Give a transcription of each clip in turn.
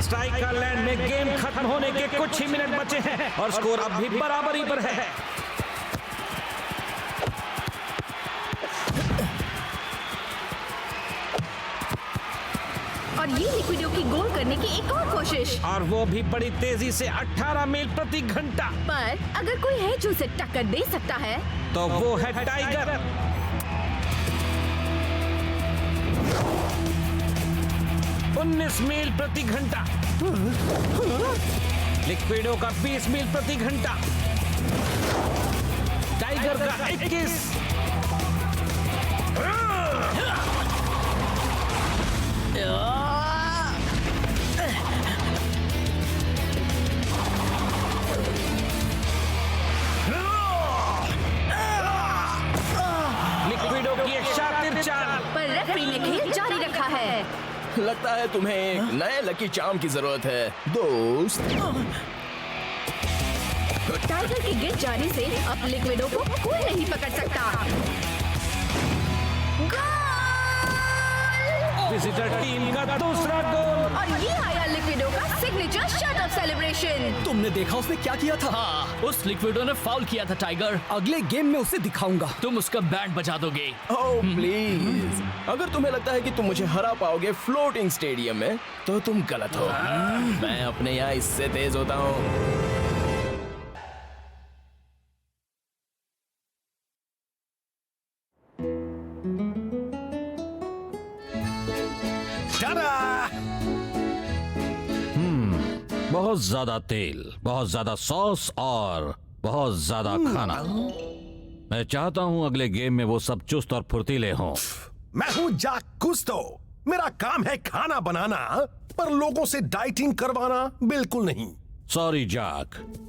Strike का land में game खत्म होने के कुछ ही मिनट बचे हैं और स्कोर अब भी बराबरी पर है। और ये लिक्विडो की गोल करने की एक और कोशिश, और वो भी बड़ी तेजी से 18 मील प्रति घंटा। पर अगर कोई है जो उसे टक्कर दे सकता है तो वो है टाइगर। 19 मील प्रति घंटा। लिक्विडो का 20 मील प्रति घंटा। टाइगर का 21। लिक्विडो की एक शातिर चाल, पर रेफरी ने खेल जारी रखा है। लगता है तुम्हें एक नए लकी चार्म की जरूरत है दोस्त। टाइगर के गिर जाने से अब लिक्विडो को कोई नहीं पकड़ सकता। विजिटर टीम का दूसरा गोल। और ये आया लिक्विडो का सिग्नेचर शट ऑफ सेलिब्रेशन। तुमने देखा उसने क्या किया था? हाँ, उस लिक्विडो ने फाउल किया था टाइगर। अगले गेम में उसे दिखाऊंगा। तुम उसका बैंड बजा दोगे। ओह प्लीज, अगर तुम्हें लगता है कि तुम मुझे हरा पाओगे फ्लोटिंग स्टेडियम में तो तुम गलत हो। मैं अपने यहाँ इससे तेज होता हूँ। बहुत ज्यादा तेल, बहुत ज्यादा सॉस और बहुत ज्यादा खाना। मैं चाहता हूं अगले गेम में वो सब चुस्त और फुर्तीले हों। मैं हूँ जाक कुस्तो। मेरा काम है खाना बनाना, पर लोगों से डाइटिंग करवाना बिल्कुल नहीं। सॉरी जाक,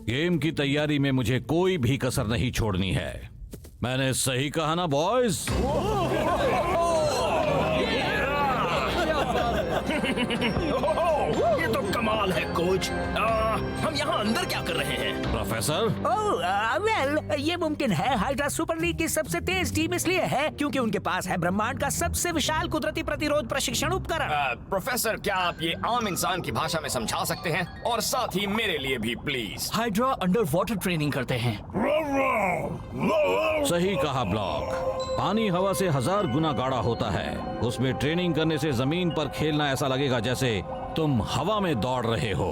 गेम की तैयारी में मुझे कोई भी कसर नहीं छोड़नी है। मैंने सही कहा ना बॉयज? ये तो कमाल है कोच। हम यहाँ अंदर क्या कर रहे हैं? प्रोफेसर, वेल, ये मुमकिन है। हाइड्रा सुपर लीग की सबसे तेज टीम इसलिए है क्योंकि उनके पास है ब्रह्मांड का सबसे विशाल कुदरती प्रतिरोध प्रशिक्षण उपकरण। प्रोफेसर, क्या आप ये आम इंसान की भाषा में समझा सकते हैं? और साथ ही मेरे लिए भी please. Hydra under water training करते हैं। सही कहा ब्लॉक। पानी हवा से 1000 गुना गाढ़ा होता है। उसमें ट्रेनिंग करने से जमीन पर खेलना ऐसा लगेगा जैसे तुम हवा में दौड़ रहे हो।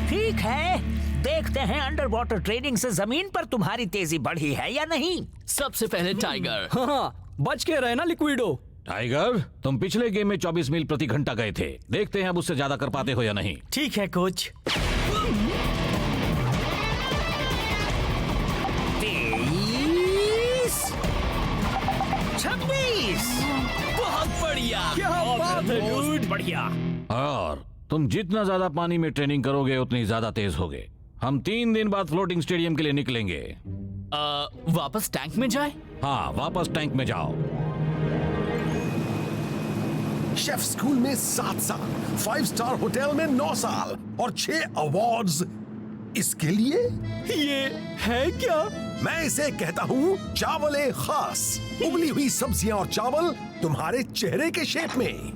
ठीक है, देखते हैं अंडर वाटर ट्रेनिंग से जमीन पर तुम्हारी तेजी बढ़ी है या नहीं। सबसे पहले टाइगर। हाँ, बच के रहे ना लिक्विडो। टाइगर, तुम पिछले गेम में 24 मील प्रति घंटा गए थे। देखते हैं अब उससे ज्यादा कर पाते हो या नहीं। ठीक है कोच। 23, 26। बहुत बढ़िया। क्या बात है डूड। बढ़िया। और तुम जितना ज्यादा पानी में ट्रेनिंग करोगे उतनी ज्यादा तेज होगे। हम 3 दिन बाद फ्लोटिंग स्टेडियम के लिए निकलेंगे। वापस टैंक में जाए? हाँ, वापस टैंक में जाओ। शेफ स्कूल में 7 साल, 5 स्टार होटल में 9 साल और 6 अवार्ड्स। इसके लिए ये है क्या? मैं इसे कहता हूँ चावल ए खास। उबली हुई सब्जियां और चावल तुम्हारे चेहरे के शेप में।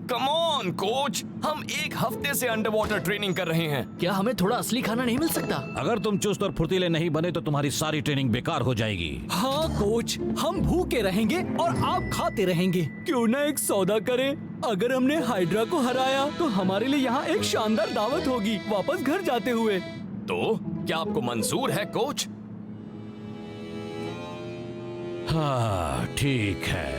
कम ऑन कोच, हम 1 हफ्ते से अंडर वाटर ट्रेनिंग कर रहे हैं। क्या हमें थोड़ा असली खाना नहीं मिल सकता? अगर तुम चुस्त और फुर्तीले नहीं बने तो तुम्हारी सारी ट्रेनिंग बेकार हो जाएगी। हाँ कोच, हम भूखे रहेंगे और आप खाते रहेंगे। क्यों ना एक सौदा करें? अगर हमने हाइड्रा को हराया तो हमारे लिए यहाँ एक शानदार दावत होगी वापस घर जाते हुए। तो क्या आपको मंजूर है कोच? हाँ, ठीक है।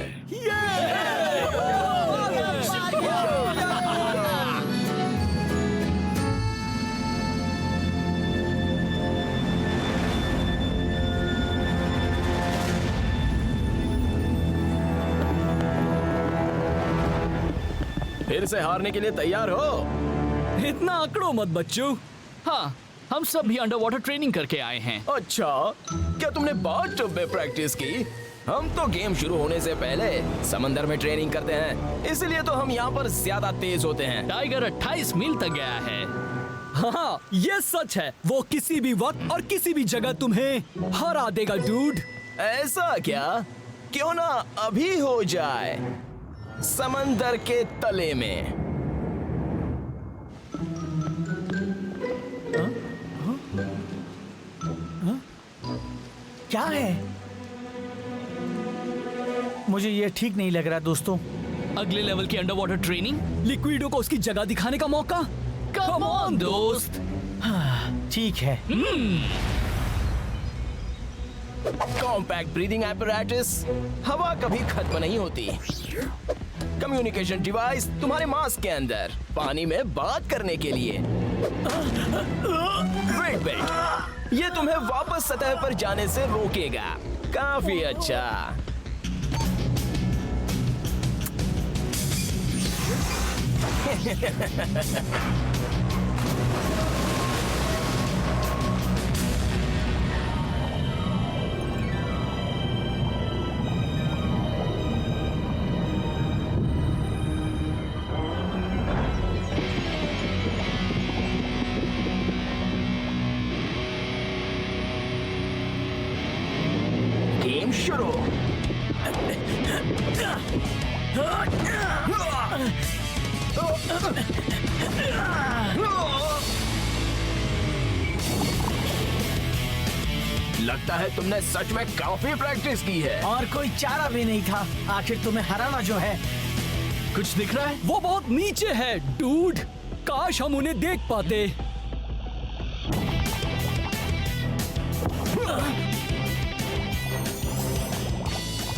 फिर से हारने के लिए तैयार हो? इतना अकड़ो मत बच्चों। हाँ, हम सब भी अंडर वाटर ट्रेनिंग करके आए हैं। अच्छा, क्या तुमने बाथटब में प्रैक्टिस की? हम तो गेम शुरू होने से पहले समंदर में ट्रेनिंग करते हैं, इसलिए तो हम यहाँ पर ज्यादा तेज होते हैं। टाइगर 28 मील तक गया है। हाँ, ये सच है। वो किसी भी वक्त और किसी भी जगह तुम्हें हरा देगा डूड। ऐसा क्या? क्यों ना अभी हो जाए समंदर के तले में। क्या है? मुझे ये ठीक नहीं लग रहा दोस्तों। अगले लेवल की अंडर वाटर ट्रेनिंग। लिक्विडो को उसकी जगह दिखाने का मौका। कम ऑन दोस्त। ठीक है। कॉम्पैक्ट ब्रीदिंग एपरेटस, हवा कभी खत्म नहीं होती। कम्युनिकेशन डिवाइस तुम्हारे मास्क के अंदर, पानी में बात करने के लिए। वेट, ये तुम्हें वापस सतह पर जाने से रोकेगा। काफी अच्छा। गेम शुरू। लगता है तुमने सच में काफी प्रैक्टिस की है। और कोई चारा भी नहीं था। आखिर तुम्हें हराना जो है। कुछ दिख रहा है? वो बहुत नीचे है डूड। काश हम उन्हें देख पाते।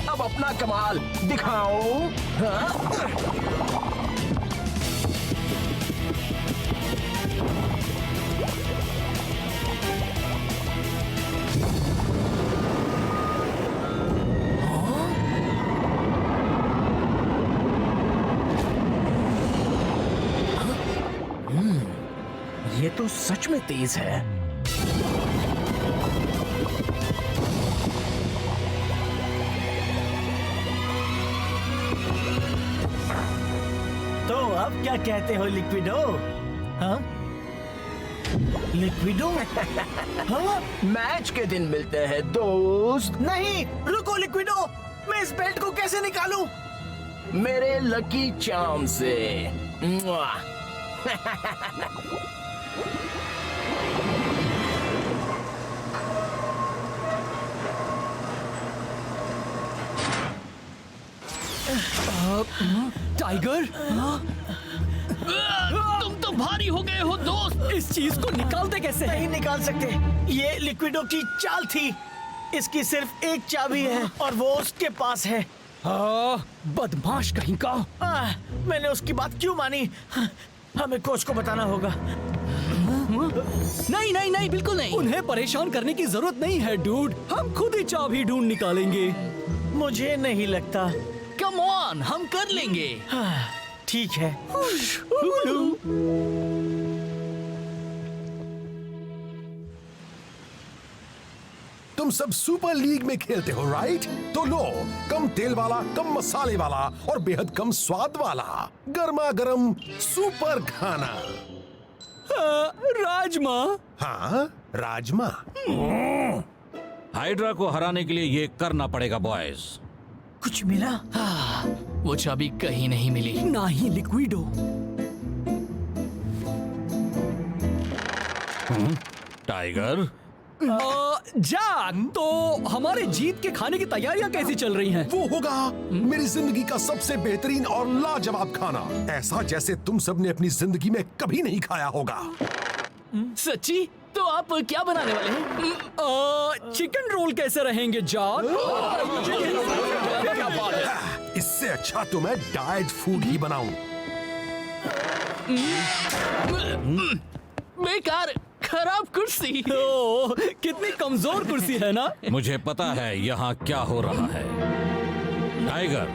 अब अपना कमाल दिखाओ। ये तो सच में तेज है। तो अब क्या कहते हो लिक्विडो? हाँ? लिक्विडो? हाँ? मैच के दिन मिलते हैं दोस्त। नहीं, रुको लिक्विडो। मैं इस बेल्ट को कैसे निकालूं? मेरे लकी चार्म से। मुआ। टाइगर, तुम तो भारी हो गए हो दोस्त। इस चीज को निकालते कैसे? नहीं निकाल सकते। ये लिक्विडो की चाल थी। इसकी सिर्फ एक चाबी है और वो उसके पास है। बदमाश कहीं का। मैंने उसकी बात क्यों मानी? हमें कोच को बताना होगा। नहीं नहीं नहीं, बिल्कुल नहीं। उन्हें परेशान करने की जरूरत नहीं है डूड। हम खुद ही चाबी ढूंढ निकालेंगे। मुझे नहीं लगता। कम ऑन, हम कर लेंगे। ठीक है। तुम सब सुपर लीग में खेलते हो राइट? तो लो, कम तेल वाला, कम मसाले वाला और बेहद कम स्वाद वाला गर्मा गर्म सुपर खाना। राजमा। हाँ, राजमा। हाइड्रा को हराने के लिए ये करना पड़ेगा बॉयज। कुछ मिला? वो चाबी कहीं नहीं मिली। ना ही लिक्विडो। टाइगर, जैक, तो हमारे जीत के खाने की तैयारियां कैसी चल रही हैं? वो होगा मेरी जिंदगी का सबसे बेहतरीन और लाजवाब खाना, ऐसा जैसे तुम सब ने अपनी जिंदगी में कभी नहीं खाया होगा। सच्ची? तो आप क्या बनाने वाले हैं? चिकन रोल कैसे रहेंगे जैक? इससे अच्छा तो मैं डाइट फूड ही बनाऊं। बेकार, खराब कुर्सी। कितनी कमजोर कुर्सी है ना? मुझे पता है यहाँ क्या हो रहा है। टाइगर,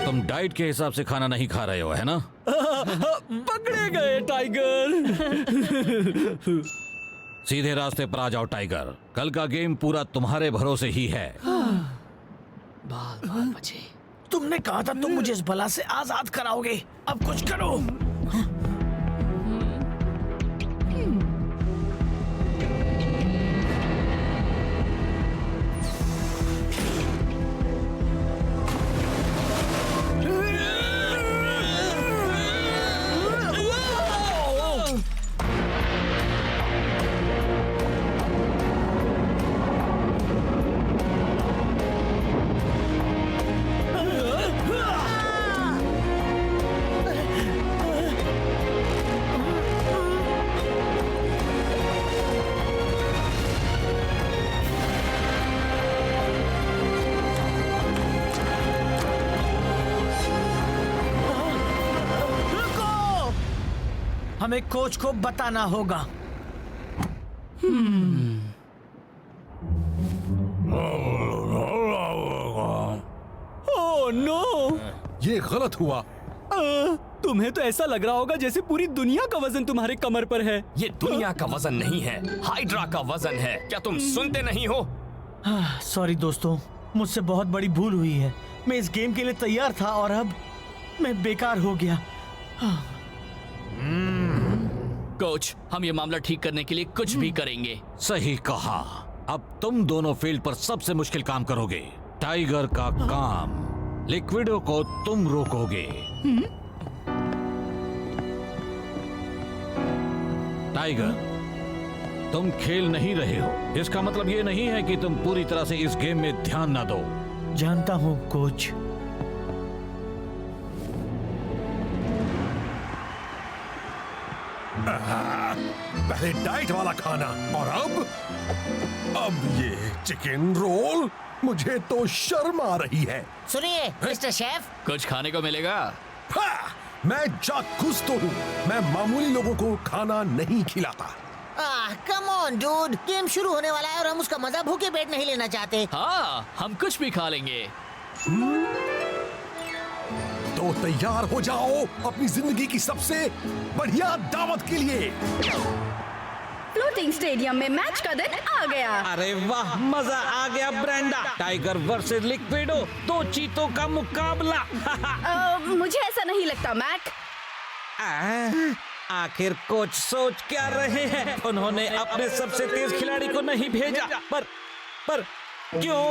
तुम डाइट के हिसाब से खाना नहीं खा रहे हो, है ना? पकड़े गए टाइगर। सीधे रास्ते पर आ जाओ टाइगर। कल का गेम पूरा तुम्हारे भरोसे ही है। बाल बाल बचे। तुमने कहा था तुम मुझे इस बला से आजाद कराओगे, अब कुछ करो। हमें कोच को बताना होगा। Oh no! ये गलत हुआ। तुम्हें तो ऐसा लग रहा होगा जैसे पूरी दुनिया का वजन तुम्हारे कमर पर है। ये दुनिया का वजन नहीं है, हाइड्रा का वजन है। क्या तुम सुनते नहीं हो? सॉरी दोस्तों, मुझसे बहुत बड़ी भूल हुई है। मैं इस गेम के लिए तैयार था और अब मैं बेकार हो गया। कोच, हम ये मामला ठीक करने के लिए कुछ भी करेंगे। सही कहा। अब तुम दोनों फील्ड पर सबसे मुश्किल काम करोगे। टाइगर का काम, लिक्विडो को तुम रोकोगे। टाइगर, तुम खेल नहीं रहे हो, इसका मतलब ये नहीं है कि तुम पूरी तरह से इस गेम में ध्यान न दो। जानता हूँ कोच। पहले डाइट वाला खाना और अब ये चिकन रोल। मुझे तो शर्म आ रही है। सुनिए मिस्टर शेफ, कुछ खाने को मिलेगा? मैं जासूस तो हूँ, मैं मामूली लोगों को खाना नहीं खिलाता। कम ऑन डूड, गेम शुरू होने वाला है और हम उसका मजा भूखे पेट नहीं लेना चाहते। हाँ, हम कुछ भी खा लेंगे। तो तैयार हो जाओ अपनी जिंदगी की सबसे बढ़िया दावत के लिए। फ्लोटिंग स्टेडियम में मैच का दिन आ गया। अरे वाह, मजा आ गया ब्रेंडा। टाइगर वर्सेस लिक्विडो, दो चीतों का मुकाबला। मुझे ऐसा नहीं लगता मैक। आखिर कोच सोच क्या रहे हैं? उन्होंने अपने सबसे तेज खिलाड़ी को नहीं भेजा, पर क्यों?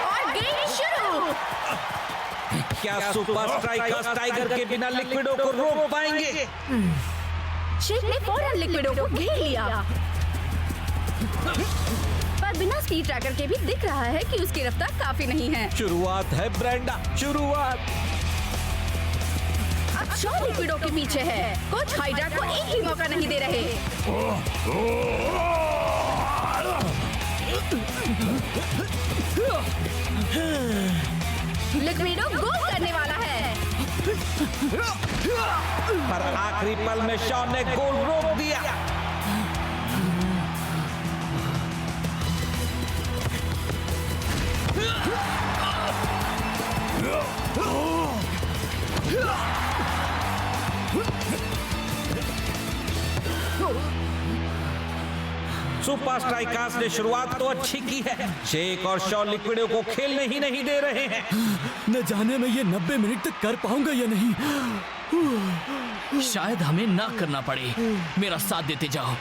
और गेम शुरू। क्या सुपर स्ट्राइकर्स टाइगर के बिना लिक्विडो को रोक पाएंगे? शेख ने फौरन लिक्विडो को घेर लिया, पर बिना स्पीड ट्रैकर के भी दिख रहा है कि उसकी रफ्तार काफी नहीं है। शुरुआत है ब्रेंडा, शुरुआत। अब शॉ लिक्विडो के पीछे है। कोच हाइड्रा को एक ही मौका नहीं दे रहे। लिक्विडो गोल करने वाला है, पर आखिरी पल में शॉ ने गोल रोक दिया। सुपर स्ट्राइकर्स ने शुरुआत तो अच्छी की है। शेख और शॉ लिक्विडो को खेलने ही नहीं दे रहे हैं। न जाने मैं ये 90 मिनट तक कर पाऊंगा या नहीं। शायद हमें ना करना पड़े। मेरा साथ देते जाओ।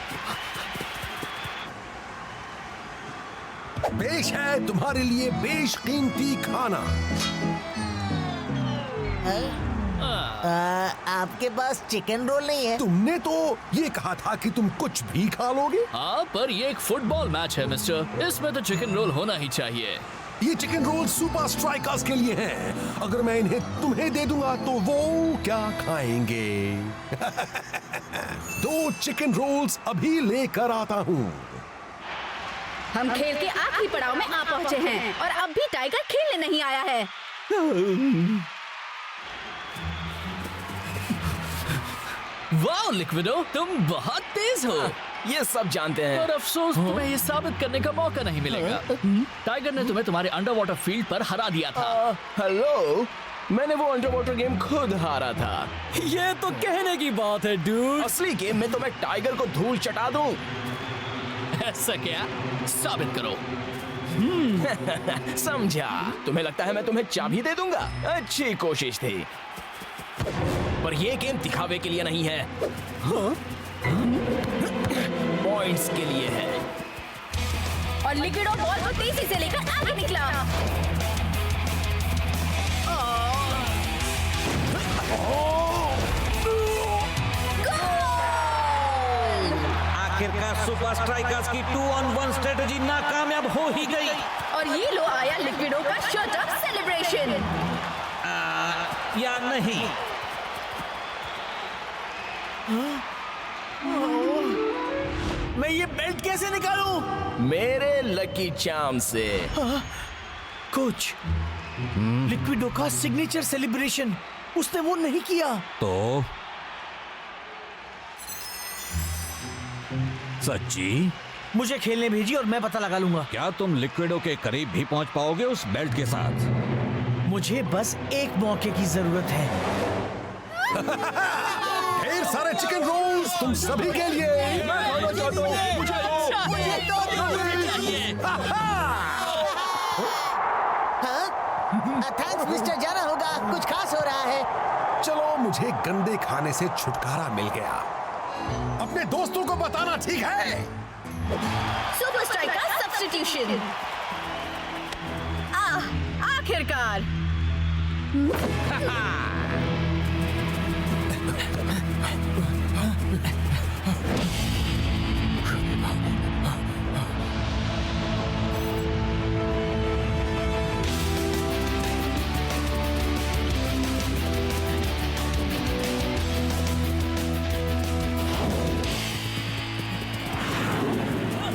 पेश है तुम्हारे लिए बेशकीमती खाना। आपके पास चिकन रोल नहीं है? तुमने तो ये कहा था कि तुम कुछ भी खा लोगे। हाँ, पर ये एक फुटबॉल मैच है मिस्टर, इसमें तो चिकन रोल होना ही चाहिए। ये चिकन रोल सुपर स्ट्राइकर्स के लिए हैं। अगर मैं इन्हें तुम्हें दे दूंगा तो वो क्या खाएंगे? 2 चिकन रोल्स अभी लेकर आता हूँ। हम खेल के आखिरी पड़ाव में आ पहुंचे हैं और अब भी टाइगर खेलने नहीं आया है। वाह लिक्विडो, तुम बहुत तेज हो। ये सब जानते हैं। पर अफसोस तुम्हें ये साबित करने का मौका नहीं मिलेगा। टाइगर ने तुम्हें तुम्हारे अंडर वाटर फील्ड पर हरा दिया था। हेलो, मैंने वो अंडर वाटर गेम खुद हारा था। ये तो कहने की बात है डूड। असली गेम में तो मैं टाइगर को धूल चटा दूं। ऐसा क्या? साबित करो। समझा। तुम्हें लगता है मैं तुम्हें चाबी दे दूंगा? अच्छी कोशिश थी, पर ये गेम दिखावे के लिए नहीं है, पॉइंट्स के लिए है। और लिक्विडो बॉल को तेजी से लेकर आगे निकला। आखिरकार सुपर स्ट्राइकर्स की 2-on-1 स्ट्रेटेजी नाकामयाब हो ही गई। और ये लो आया लिक्विडो का शॉट ऑफ सेलिब्रेशन। या नहीं? मैं ये बेल्ट कैसे निकालूं? मेरे लकी चार्म से। कुछ लिक्विडो का सिग्नेचर सेलिब्रेशन उसने वो नहीं किया। तो सच्ची? मुझे खेलने भेजी और मैं पता लगा लूंगा। क्या तुम लिक्विडो के करीब भी पहुंच पाओगे उस बेल्ट के साथ? मुझे बस एक मौके की जरूरत है। ढेर सारे चिकन रोल्स तुम सभी के लिए। मैं खाना चाहता हूं, मुझे दो। थैंक्स मिस्टर, जाना होगा, कुछ खास हो रहा है। चलो, मुझे गंदे खाने से छुटकारा मिल गया। अपने दोस्तों को बताना, ठीक है? Super striker substitution. आखिरकार।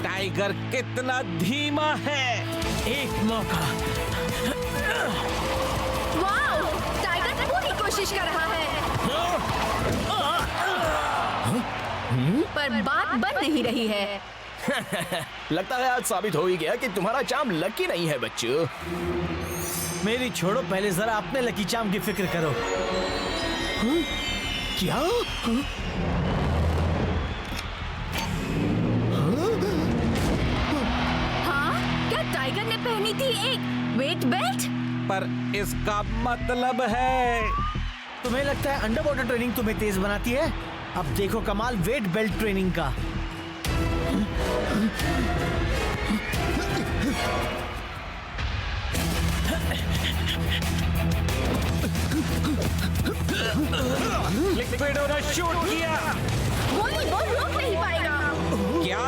टाइगर कितना धीमा है। एक मौका। वाओ, टाइगर पूरी कोशिश कर रहा है, पर बात बन नहीं रही है। लगता है आज साबित हो ही गया कि तुम्हारा चार्म लकी नहीं है बच्चों। मेरी छोड़ो, पहले जरा अपने लकी चार्म की फिक्र करो। क्या? हाँ, क्या टाइगर ने पहनी थी एक वेट बेल्ट? पर इसका मतलब है तुम्हें लगता है अंडर वाटर ट्रेनिंग तुम्हें तेज बनाती है? अब देखो कमाल वेट बेल्ट ट्रेनिंग का। लिक्विडो ने शूट किया। वो रोक नहीं पाएगा। क्या?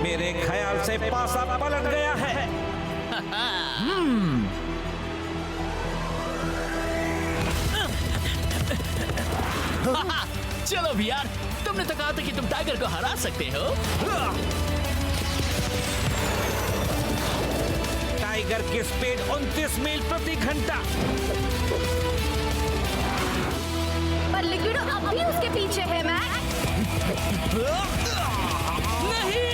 मेरे ख्याल से पासा पलट गया है। चलो भी यार, तुमने तो कहा था कि तुम टाइगर को हरा सकते हो। टाइगर की स्पीड 29 मील प्रति घंटा। पर लिक्विडो अब भी उसके पीछे है मैक। नहीं।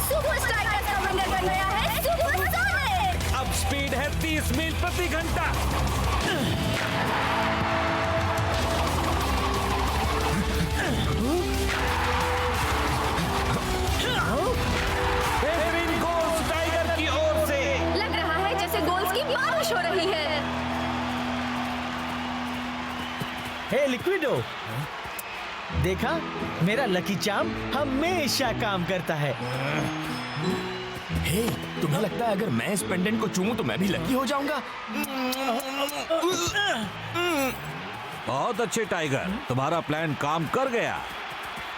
सुपर स्ट्राइकर का विनर बन गया है सुपर सोनिक। अब स्पीड है 30 मील प्रति घंटा। बेहतरीन गोल्स टाइगर की ओर से। लग रहा है जैसे गोल्स की बारिश हो रही है। हे लिक्विडो, देखा मेरा लकी चार्म हमेशा काम करता है। हे, तुम्हें लगता है अगर मैं इस पेंडेंट को चूमूं तो मैं भी लकी हो जाऊंगा? बहुत अच्छे टाइगर, तुम्हारा प्लान काम कर गया।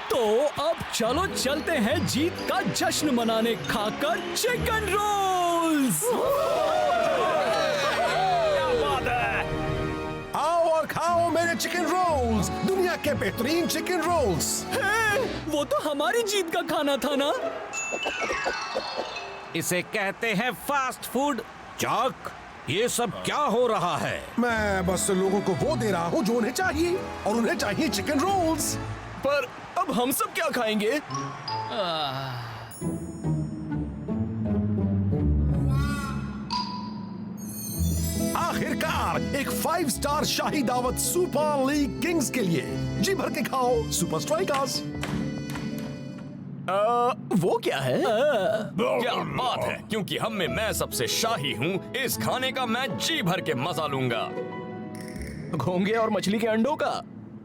तो अब चलो चलते हैं जीत का जश्न मनाने, खाकर चिकन रोल्स। आओ और खाओ मेरे चिकन रोल्स, दुनिया के बेहतरीन चिकन रोल्स। वो तो हमारी जीत का खाना था ना। इसे कहते हैं फास्ट फूड। चॉक, ये सब क्या हो रहा है? मैं बस लोगों को वो दे रहा हूँ जो उन्हें चाहिए, और उन्हें चाहिए चिकन रोल्स। पर अब हम सब क्या खाएंगे? आखिरकार एक 5 स्टार शाही दावत सुपर लीग किंग्स के लिए। जी भर के खाओ सुपर स्ट्राइकर्स। वो क्या है? क्या बात है, क्योंकि हम में मैं सबसे शाही हूँ, इस खाने का मैं जी भर के मजा लूंगा। घोंगे और मछली के अंडों का।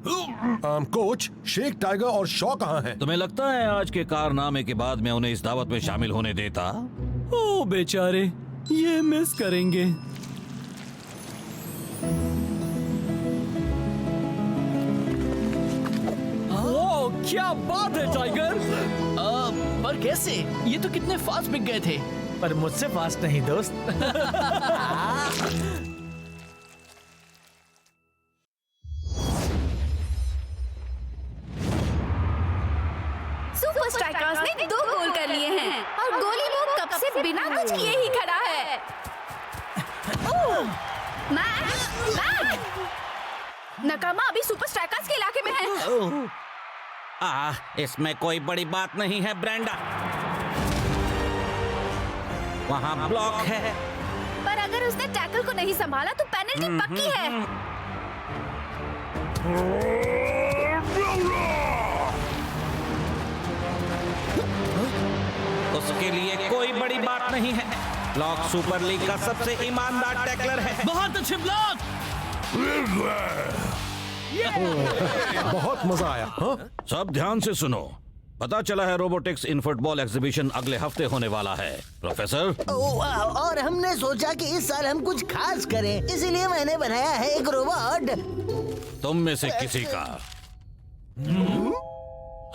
कोच, शेख, टाइगर और शॉ कहाँ हैं? तुम्हें लगता है आज के कारनामे के बाद मैं उन्हें इस दावत में शामिल होने देता? ओ बेचारे, ये मिस करेंगे। ओ, क्या बात है टाइगर! पर कैसे? ये तो कितने फास्ट बिक गए थे। पर मुझसे फास्ट नहीं दोस्त। सुपर स्ट्राइकर्स ने 2 गोल कर लिए हैं और गोली वो कब से बिना कुछ किए ही खड़ा है। ओह, मैक! नकामा अभी सुपर स्ट्राइकर्स के इलाके में है। इसमें कोई बड़ी बात नहीं है ब्रेंडा। वहाँ ब्लॉक है। पर अगर उसने टैकल को नहीं संभाला तो पेनल्टी पक्की है। उसके लिए कोई बड़ी बात नहीं है। ब्लॉक सुपर लीग का सबसे ईमानदार टैकलर है। बहुत अच्छे ब्लॉक। बहुत मजा आया। हाँ? सब ध्यान से सुनो। पता चला है रोबोटिक्स इन फुटबॉल एग्जीबिशन अगले हफ्ते होने वाला है प्रोफेसर। और हमने सोचा कि इस साल हम कुछ खास करें, इसीलिए मैंने बनाया है एक रोबोट। तुम में से किसी का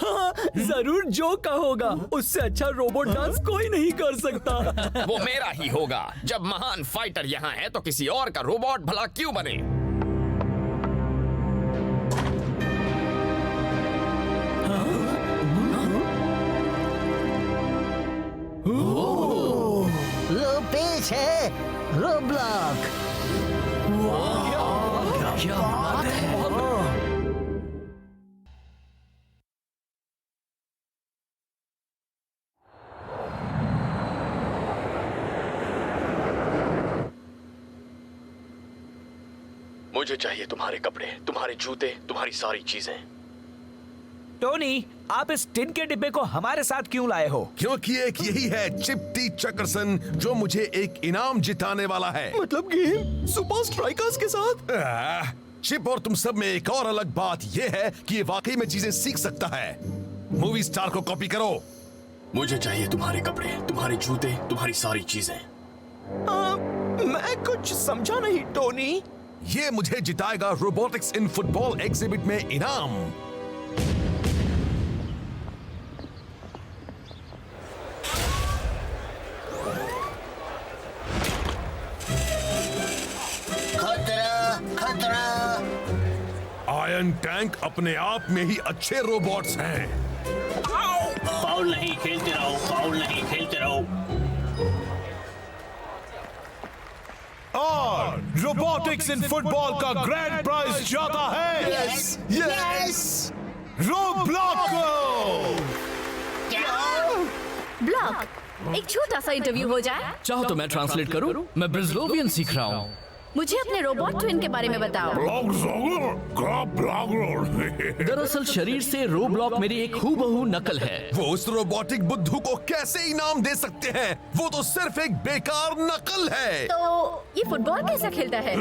हाँ, जरूर जो का होगा। उससे अच्छा रोबोट डांस कोई नहीं कर सकता। वो मेरा ही होगा। जब महान फाइटर यहाँ है तो किसी और का रोबोट भला क्यों बने? लो पेश है रोब्लॉक। क्या बात है! मुझे चाहिए तुम्हारे कपड़े, तुम्हारे जूते, तुम्हारी सारी चीजें। टोनी, आप इस टिन के डिब्बे को हमारे साथ क्यों लाए हो? क्योंकि एक यही है चिप्टी चकरसन जो मुझे एक इनाम जिताने वाला है। मतलब गेम सुपर स्ट्राइकर्स के साथ? चिप और तुम सब में एक और अलग बात यह है कि ये वाकई में चीजें सीख सकता है। मूवी स्टार को कॉपी करो। मुझे चाहिए तुम्हारे कपड़े, तुम्हारे जूते, तुम्हारी सारी चीजें। मैं कुछ समझा नहीं टोनी। ये मुझे जिताएगा रोबोटिक्स इन फुटबॉल एग्जिबिट में इनाम। खतरा। आयरन टैंक अपने आप में ही अच्छे रोबोट्स हैं। फाउल नहीं, खेलते रहो, फाउल नहीं, खेलते रहो। और रोबोटिक्स इन फुटबॉल का ग्रैंड प्राइज जाता है यस। रोब्लॉक। ब्लॉक, एक छोटा सा इंटरव्यू हो जाए। चाहो तो मैं ट्रांसलेट करूं? मैं ब्रिजलोवियन सीख रहा हूँ। मुझे अपने रोबोट ट्विन के बारे में बताओ। दरअसल शरीर से रोब्लॉक मेरी एक हूबहू नकल है। वो उस रोबोटिक बुद्धू को कैसे इनाम दे सकते हैं? वो तो सिर्फ एक बेकार नकल है। तो ये फुटबॉल कैसा खेलता है?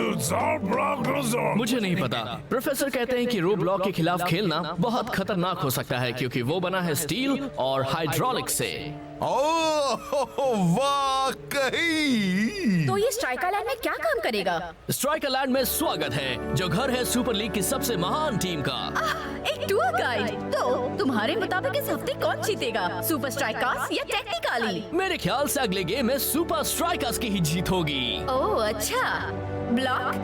मुझे नहीं पता। प्रोफेसर कहते हैं कि रोब्लॉक के खिलाफ खेलना बहुत खतरनाक हो सकता है क्योंकि वो बना है स्टील और हाइड्रोलिक से। तो ये स्ट्राइकर लैंड में क्या काम करेगा? स्ट्राइकर लैंड में स्वागत है, जो घर है सुपर लीग की सबसे महान टीम का। एक टूर गाइड। तो तुम्हारे मुताबिक इस हफ्ते कौन जीतेगा, सुपर स्ट्राइकर्स या टेक्निकली? मेरे ख्याल से अगले गेम में सुपर स्ट्राइकर्स की ही जीत होगी। ओह अच्छा। ब्लॉक,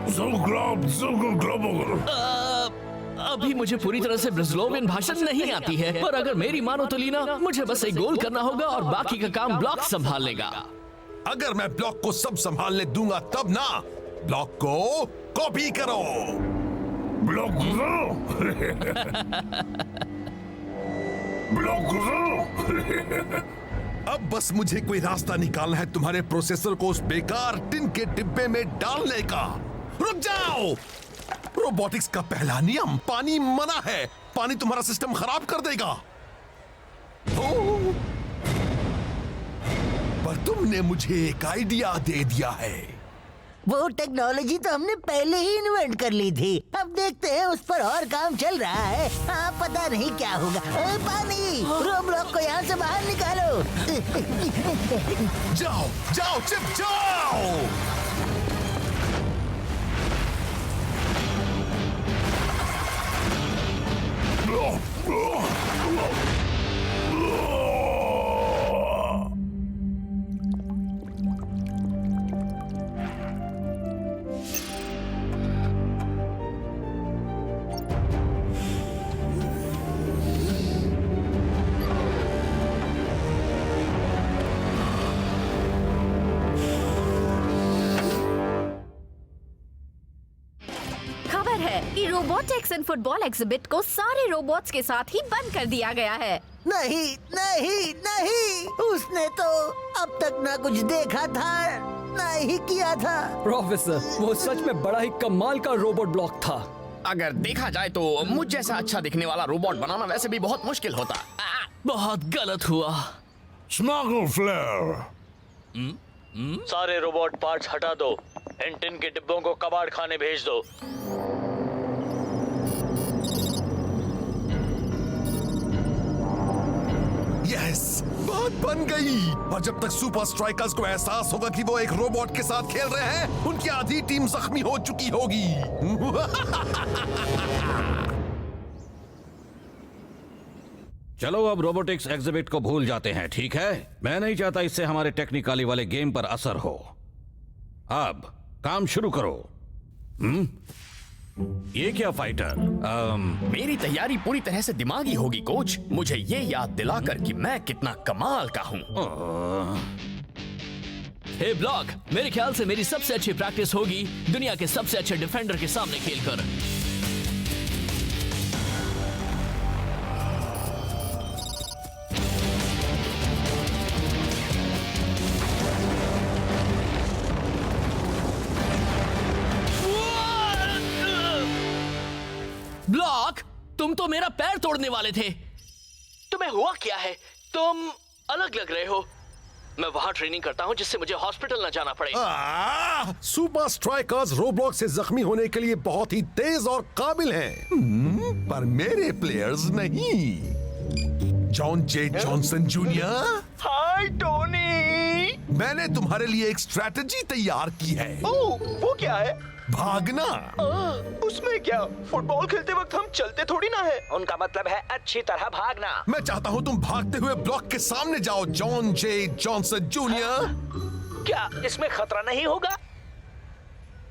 अभी मुझे पूरी तरह से ब्रिजलोवियन भाषा नहीं आती है, पर अगर मेरी मानो तो लीना, मुझे बस एक गोल करना होगा और बाकी का काम ब्लॉक संभाल लेगा। अगर मैं ब्लॉक को सब संभालने दूंगा तब ना। ब्लॉक को कॉपी करो। ब्लॉक अब बस मुझे कोई रास्ता निकालना है तुम्हारे प्रोसेसर को उस बेकार टिन के डिब्बे में डालने का। रुक जाओ। रोबोटिक्स का पहला नियम, पानी मना है। पानी तुम्हारा सिस्टम खराब कर देगा। पर तुमने मुझे एक आइडिया दे दिया है। वो टेक्नोलॉजी तो हमने पहले ही इन्वेंट कर ली थी। अब देखते हैं उस पर और काम चल रहा है। हाँ, पता नहीं क्या होगा। पानी, रोब्लॉक को यहाँ से बाहर निकालो। जाओ जाओ चिप जाओ। खबर है कि रोबोटिक्स एंड फुटबॉल एग्जिबिट को सारे रोबोट्स के साथ ही बंद कर दिया गया है। नहीं नहीं नहीं, उसने तो अब तक ना कुछ देखा था ना ही किया था। प्रोफेसर, वो सच में बड़ा ही कमाल का रोबोट ब्लॉक था। अगर देखा जाए तो मुझ जैसा अच्छा दिखने वाला रोबोट बनाना वैसे भी बहुत मुश्किल होता। बहुत गलत हुआ। स्मगल फ्लेयर। सारे रोबोट पार्ट्स हटा दो। इन टिन के डिब्बों को कबाड़ खाने भेज दो। यस, बात बन गई। और जब तक सुपर स्ट्राइकर्स को एहसास होगा कि वो एक रोबोट के साथ खेल रहे हैं, उनकी आधी टीम जख्मी हो चुकी होगी। चलो अब रोबोटिक्स एग्जिबिट को भूल जाते हैं, ठीक है? मैं नहीं चाहता इससे हमारे टेक्निकली वाले गेम पर असर हो। अब काम शुरू करो। ये क्या फाइटर? मेरी तैयारी पूरी तरह से दिमागी होगी कोच, मुझे ये याद दिलाकर कि मैं कितना कमाल का हूँ। हे ब्लॉक, मेरे ख्याल से मेरी सबसे अच्छी प्रैक्टिस होगी दुनिया के सबसे अच्छे डिफेंडर के सामने खेलकर। ब्लॉक, तुम तो मेरा पैर तोड़ने वाले थे। तुम्हें हुआ क्या है? तुम अलग लग रहे हो। मैं वहां ट्रेनिंग करता हूं जिससे मुझे हॉस्पिटल न जाना पड़े। सुपर स्ट्राइकर्स रोब्लॉक से जख्मी होने के लिए बहुत ही तेज और काबिल हैं। पर मेरे प्लेयर्स नहीं। जॉन जे जॉनसन जूनियर। हाय टोनी। मैंने तुम्हारे लिए एक स्ट्रैटेजी तैयार की है। ओह, वो क्या है? भागना। उसमें क्या? फुटबॉल खेलते वक्त हम चलते थोड़ी ना है। उनका मतलब है अच्छी तरह भागना। मैं चाहता हूँ तुम भागते हुए ब्लॉक के सामने जाओ, जॉन जे जॉनसन जूनियर। क्या इसमें खतरा नहीं होगा?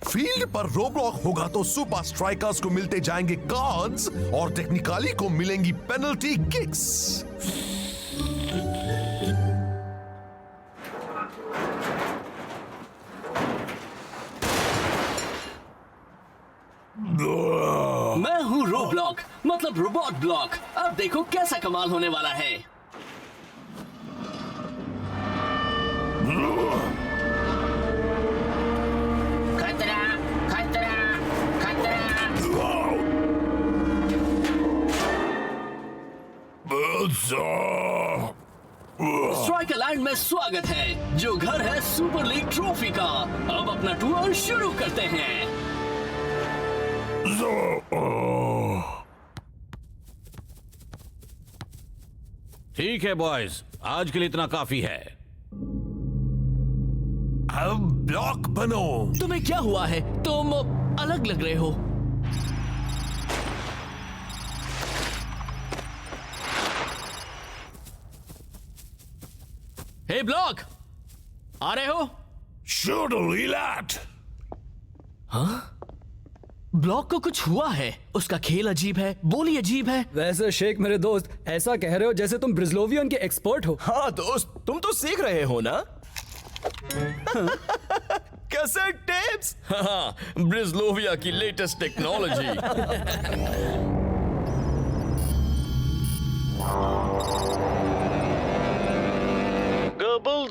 फील्ड पर रोब्लॉक होगा तो सुपर स्ट्राइकर्स को मिलते जाएंगे कार्ड्स और टेक्निकली को मिलेंगी पेनल्टी किक्स। मैं हूँ रोब्लॉक, मतलब रोबोट ब्लॉक। अब देखो कैसा कमाल होने वाला है। खतरा खतरा खतरा। स्ट्राइकर लैंड में स्वागत है, जो घर है सुपर लीग ट्रॉफी का। अब अपना टूर शुरू करते हैं। ठीक है बॉयज, आज के लिए इतना काफी है। अब ब्लॉक बनो। तुम्हें क्या हुआ है? तुम अलग लग रहे हो। हे ब्लॉक, आ रहे हो? हाँ? ब्लॉक को कुछ हुआ है। उसका खेल अजीब है, बोली अजीब है। वैसे शेख मेरे दोस्त, ऐसा कह रहे हो जैसे तुम ब्रिजलोवियन के एक्सपर्ट हो। हाँ दोस्त, तुम तो सीख रहे हो ना। Cassette tapes. हाँ, ब्रिजलोविया की लेटेस्ट टेक्नोलॉजी।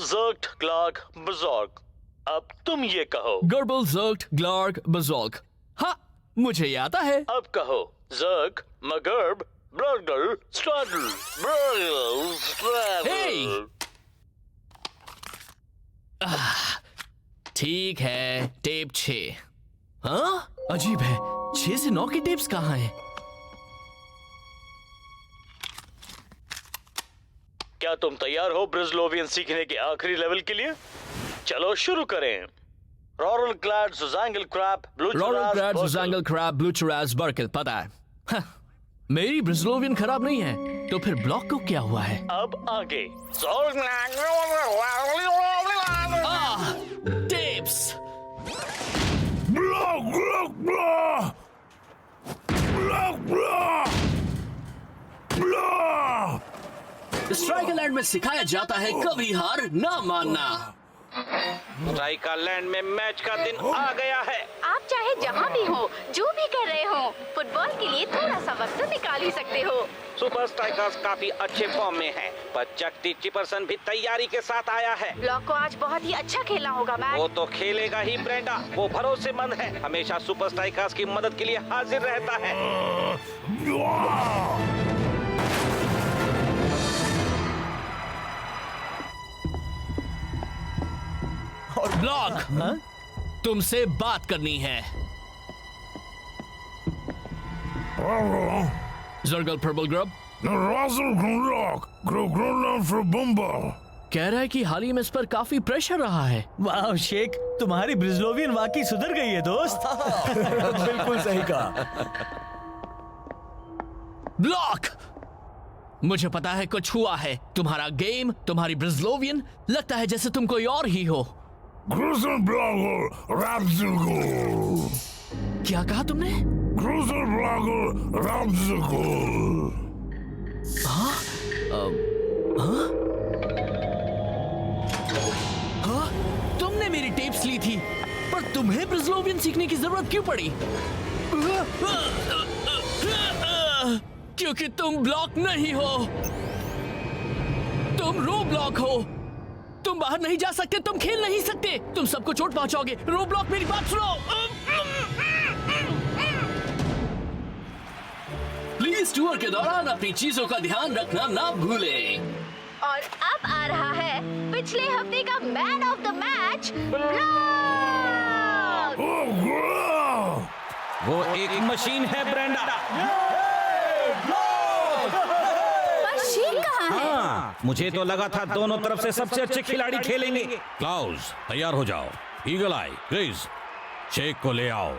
जर्क्ट ग्लार्क बजॉर्क। अब तुम ये कहो। गर्बल जर्क्ट ग्लार्क बजॉर्क। हाँ, मुझे ये आता है। अब कहो जर्क मगर्ब ब्लर्गल स्ट्रगल Hey! ठीक है, टेप 6। हाँ, अजीब है, 6 से 9 की टेप्स कहाँ हैं? क्या तुम तैयार हो ब्रिजलोवियन सीखने के आखिरी लेवल के लिए? चलो शुरू करें। रॉरल क्लैड जुजांगल क्रैप ब्लूचराज बर्कल, पता है। हाँ, मेरी ब्रिजलोवियन खराब नहीं है, तो फिर ब्लॉक को क्या हुआ है? अब आगे टेप्स। स्ट्राइकर लैंड में सिखाया जाता है कभी हार ना मानना। स्ट्राइकर लैंड में मैच का दिन आ गया है। आप चाहे जहाँ भी हो, जो भी कर रहे हो, फुटबॉल के लिए थोड़ा सा वक्त निकाल ही सकते हो। सुपर स्ट्राइकर्स काफी अच्छे फॉर्म में हैं, पर जगदीश चिपरसन भी तैयारी के साथ आया है। ब्लॉक को आज बहुत ही अच्छा खेलना होगा मैच। वो तो खेलेगा ही ब्रेंडा, वो भरोसेमंद है, हमेशा सुपर स्ट्राइकर्स की मदद के लिए हाजिर रहता है। और ब्लॉक, तुमसे बात करनी है। जर्गल पर्बल ग्रब कह रहा है कि हाल ही में इस पर काफी प्रेशर रहा है। वाह शेख, तुम्हारी ब्रिजलोवियन वाकई सुधर गई है दोस्त। बिल्कुल सही कहा। ब्लॉक, मुझे पता है कुछ हुआ है। तुम्हारा गेम, तुम्हारी ब्रिजलोवियन, लगता है जैसे तुम कोई और ही हो। क्या कहा तुमने? हाँ? हाँ? तुमने मेरी टेप्स ली थी, पर तुम्हें ब्रिजलोवियन सीखने की जरूरत क्यों पड़ी? क्योंकि तुम ब्लॉक नहीं हो, तुम रो ब्लॉक हो। तुम बाहर नहीं जा सकते, तुम खेल नहीं सकते, तुम सबको चोट पहुंचाओगे। रो ब्लॉक, मेरी बात सुनो। प्लीज टूर के दौरान अपनी चीजों का ध्यान रखना ना भूलें। और अब आ रहा है पिछले हफ्ते का मैन ऑफ द मैच, वो एक मशीन है ब्रेंडा। मशीन कहाँ है? हाँ, मुझे तो लगा था दोनों तरफ से सबसे अच्छे खिलाड़ी खेलेंगे। क्लाउस, तैयार हो जाओ। ईगल आई, ग्रीज, शेख को ले आओ।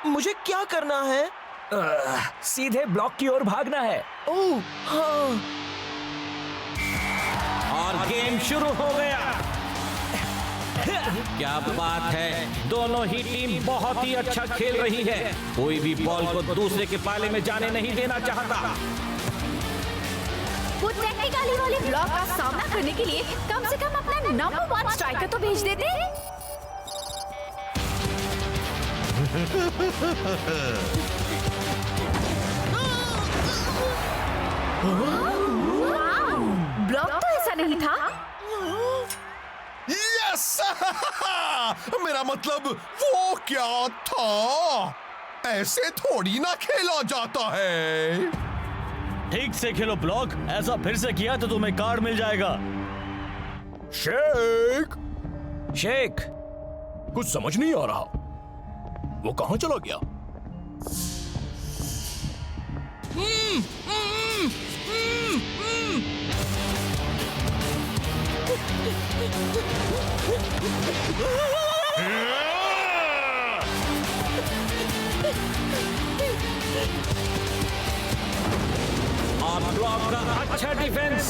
मुझे क्या करना है? सीधे ब्लॉक की ओर भागना है। ओह हाँ। और गेम शुरू हो गया। क्या बात है, दोनों ही टीम बहुत ही अच्छा खेल रही है। कोई भी बॉल को दूसरे के पाले में जाने नहीं देना चाहता। वो टेक्निकली वाले ब्लॉक का सामना करने के लिए कम से कम अपना नंबर 1 स्ट्राइकर तो भेज देते। ब्लॉक तो ऐसा नहीं था। यस! मेरा मतलब वो क्या था? ऐसे थोड़ी ना खेला जाता है। ठीक से खेलो ब्लॉक, ऐसा फिर से किया तो तुम्हें कार्ड मिल जाएगा। शेख, कुछ समझ नहीं आ रहा, वो कहां चला गया? और ब्लॉक का अच्छा डिफेंस।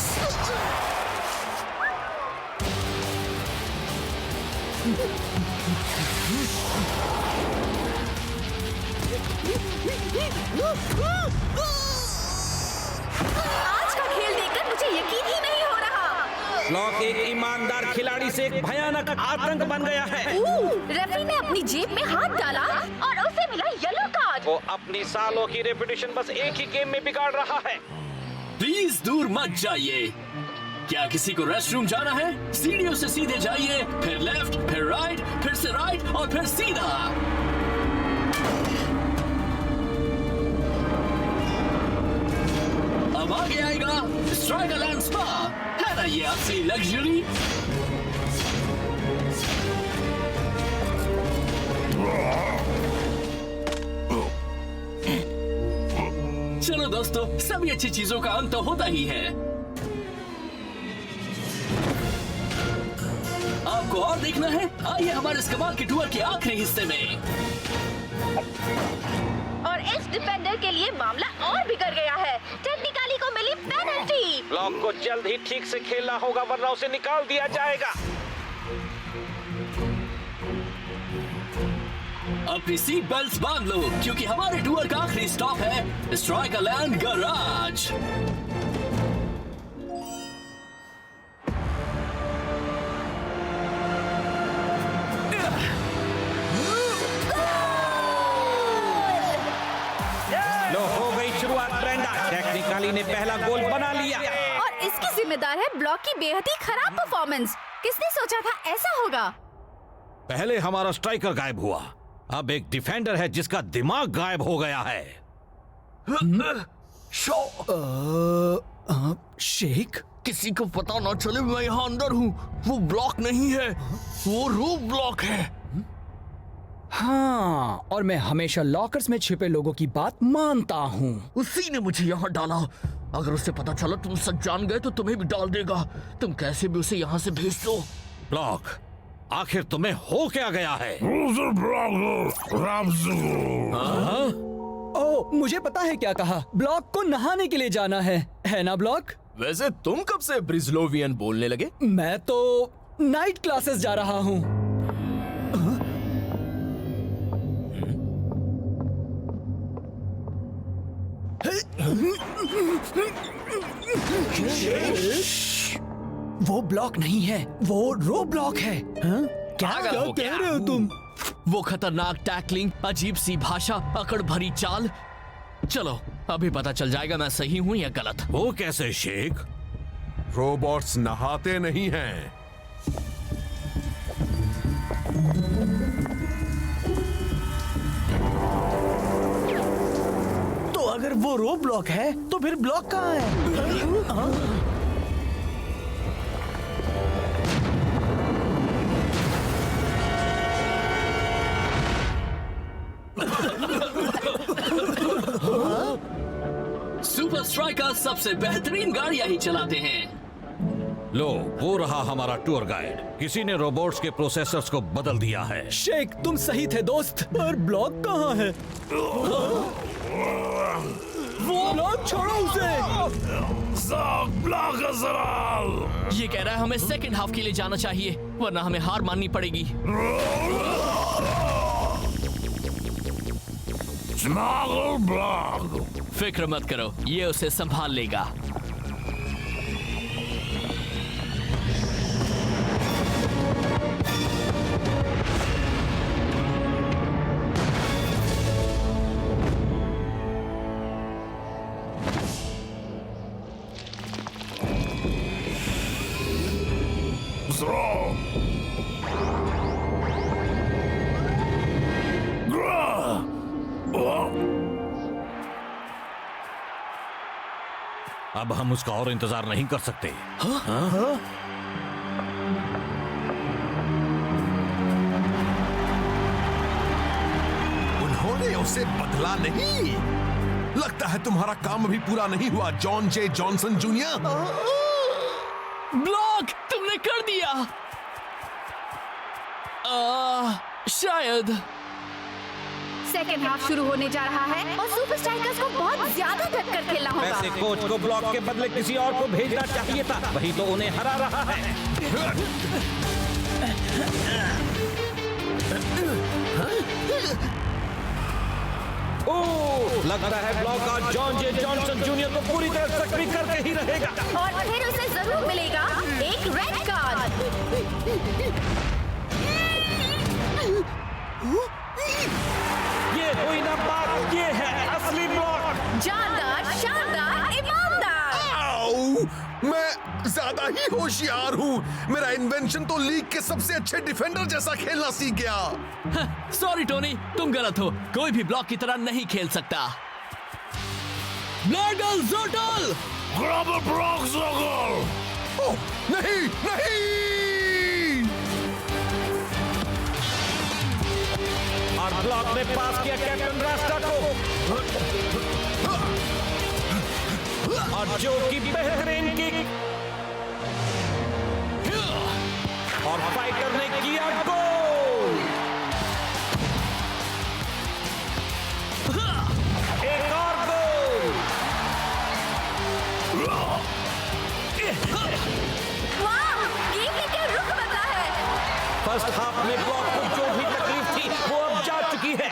आज का खेल देखकर मुझे यकीन ही नहीं हो रहा। ब्लॉक एक ईमानदार खिलाड़ी से एक भयानक आतंक बन गया है। रेफरी ने अपनी जेब में हाथ डाला और उसे मिला येलो कार्ड। वो अपनी सालों की रेपुटेशन बस एक ही गेम में बिगाड़ रहा है। प्लीज दूर मत जाइए। क्या किसी को रेस्ट रूम जाना है? सीढ़ियों से सीधे जाइए, फिर लेफ्ट, फिर राइट, फिर से राइट और फिर सीधा। अब आगे आएगा स्ट्राइकर लैंड स्पा। है ना ये असली लग्जरी? चलो दोस्तों, सभी अच्छी चीजों का अंत तो होता ही है। आपको और देखना है? आइए हमारे इस कमाल के टूर के आखिरी हिस्से में। और इस डिफेंडर के लिए मामला और बिगड़ गया है। टेक्निकली को मिली पेनल्टी। ब्लॉक को जल्द ही ठीक से खेलना होगा वरना उसे निकाल दिया जाएगा। अपनी सीट बेल्ट बांध लो क्योंकि हमारे टूर का आखिरी स्टॉप है स्ट्राइकर लैंड गैराज। लो हो गई शुरुआत ब्रेंडा। टेक्निकली ने पहला गोल बना लिया और इसकी जिम्मेदार है ब्लॉक की बेहद ही खराब परफॉर्मेंस। किसने सोचा था ऐसा होगा? पहले हमारा स्ट्राइकर गायब हुआ, अब एक डिफेंडर है जिसका दिमाग गायब हो गया है। शेख, किसी को पता ना चले मैं यहाँ अंदर हूँ। वो ब्लॉक नहीं है, वो रूफ ब्लॉक है। हाँ, और मैं हमेशा लॉकर्स में छिपे लोगों की बात मानता हूँ। उसी ने मुझे यहाँ डाला। अगर उसे पता चला तुम सच जान गए तो तुम्हें भी डाल देगा। तुम कैसे भी उसे यहाँ से भेज दो। ब्लॉक, आखिर तुम्हें हो क्या गया है? ओ, मुझे पता है क्या कहा। ब्लॉक को नहाने के लिए जाना है ना ब्लॉक? वैसे तुम कब से ब्रिजलोवियन बोलने लगे? मैं तो नाइट क्लासेस जा रहा हूँ। वो ब्लॉक नहीं है, वो रो ब्लॉक है। हाँ? क्या कह रहे हो तुम? वो खतरनाक टैकलिंग, अजीब सी भाषा, अकड़ भरी चाल। चलो अभी पता चल जाएगा मैं सही हूँ या गलत। वो कैसे शेख? रोबोट्स नहाते नहीं हैं। तो अगर वो रो ब्लॉक है तो फिर ब्लॉक कहाँ है? सुपर स्ट्राइकर सबसे बेहतरीन गाड़ियां ही चलाते हैं। लो, वो रहा हमारा टूर गाइड। किसी ने रोबोट्स के प्रोसेसर्स को बदल दिया है। शेख, तुम सही थे दोस्त, पर ब्लॉक कहाँ है? वो ब्लॉक छोड़ो उसे। ये कह रहा है हमें सेकंड हाफ के लिए जाना चाहिए वरना हमें हार माननी पड़ेगी। फिक्र मत करो, ये उसे संभाल लेगा। अब हम उसका और इंतजार नहीं कर सकते। उन्होंने उसे बदला नहीं। लगता है तुम्हारा काम अभी पूरा नहीं हुआ, जॉन जे जॉनसन जूनियर। ब्लॉक, तुमने कर दिया। शायद सेकेंड हाफ शुरू होने जा रहा है और सुपर स्ट्राइकर्स को बहुत ज्यादा धक्कर खेलना होगा। वैसे कोच को ब्लॉक के बदले किसी और को भेजना चाहिए था, वही तो उन्हें हरा रहा है। ओह, लगता है ब्लॉक आज जॉन जे जॉनसन जूनियर को पूरी तरह जख्मी करके ही रहेगा। और फिर उसे जरूर मिलेगा एक रेड कार्ड। ये हुई ना बात, ये है असली ब्लॉक। जानदार, शानदार, ईमानदार। आओ, मैं ज्यादा ही होशियार हूँ। मेरा इन्वेंशन तो लीग के सबसे अच्छे डिफेंडर जैसा खेलना सीख गया। सॉरी टोनी, तुम गलत हो। कोई भी ब्लॉक की तरह नहीं खेल सकता। ब्लैडल जोटल ओह, नहीं नहीं। और ब्लॉक ने पास किया कैप्टन रास्ता को, और जो की बेहतरीन किक, और फाइटर ने किया गोल। एक और गोल। वाह, गेम में क्या रुख बदला है। फर्स्ट हाफ में ब्लॉक को जो भी तकलीफ थी वो अब जा चुकी है।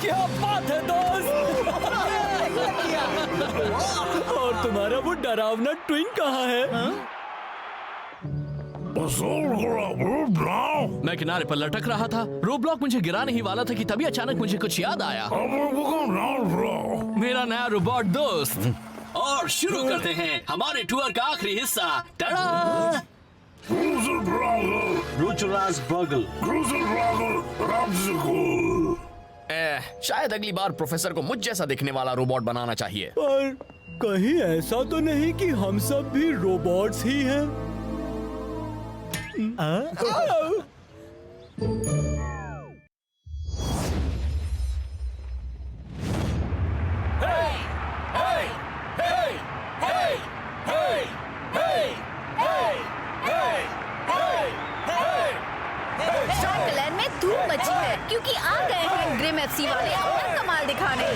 क्या बात है दोस्त। और तुम्हारा वो डरावना ट्विन कहाँ है? मैं किनारे पर लटक रहा था। रोब्लॉक मुझे गिराने ही वाला था कि तभी अचानक मुझे कुछ याद आया। मेरा नया रोबोट दोस्त। और शुरू करते हैं हमारे टूर का आखिरी हिस्सा। टड़ा! शायद अगली बार प्रोफेसर को मुझ जैसा दिखने वाला रोबोट बनाना चाहिए। पर कहीं ऐसा तो नहीं कि हम सब भी रोबोट्स ही हैं? स्कॉटलैंड में धूम मची है क्योंकि आ गए हैं ग्रिम एफसी वाले अपना कमाल दिखाने।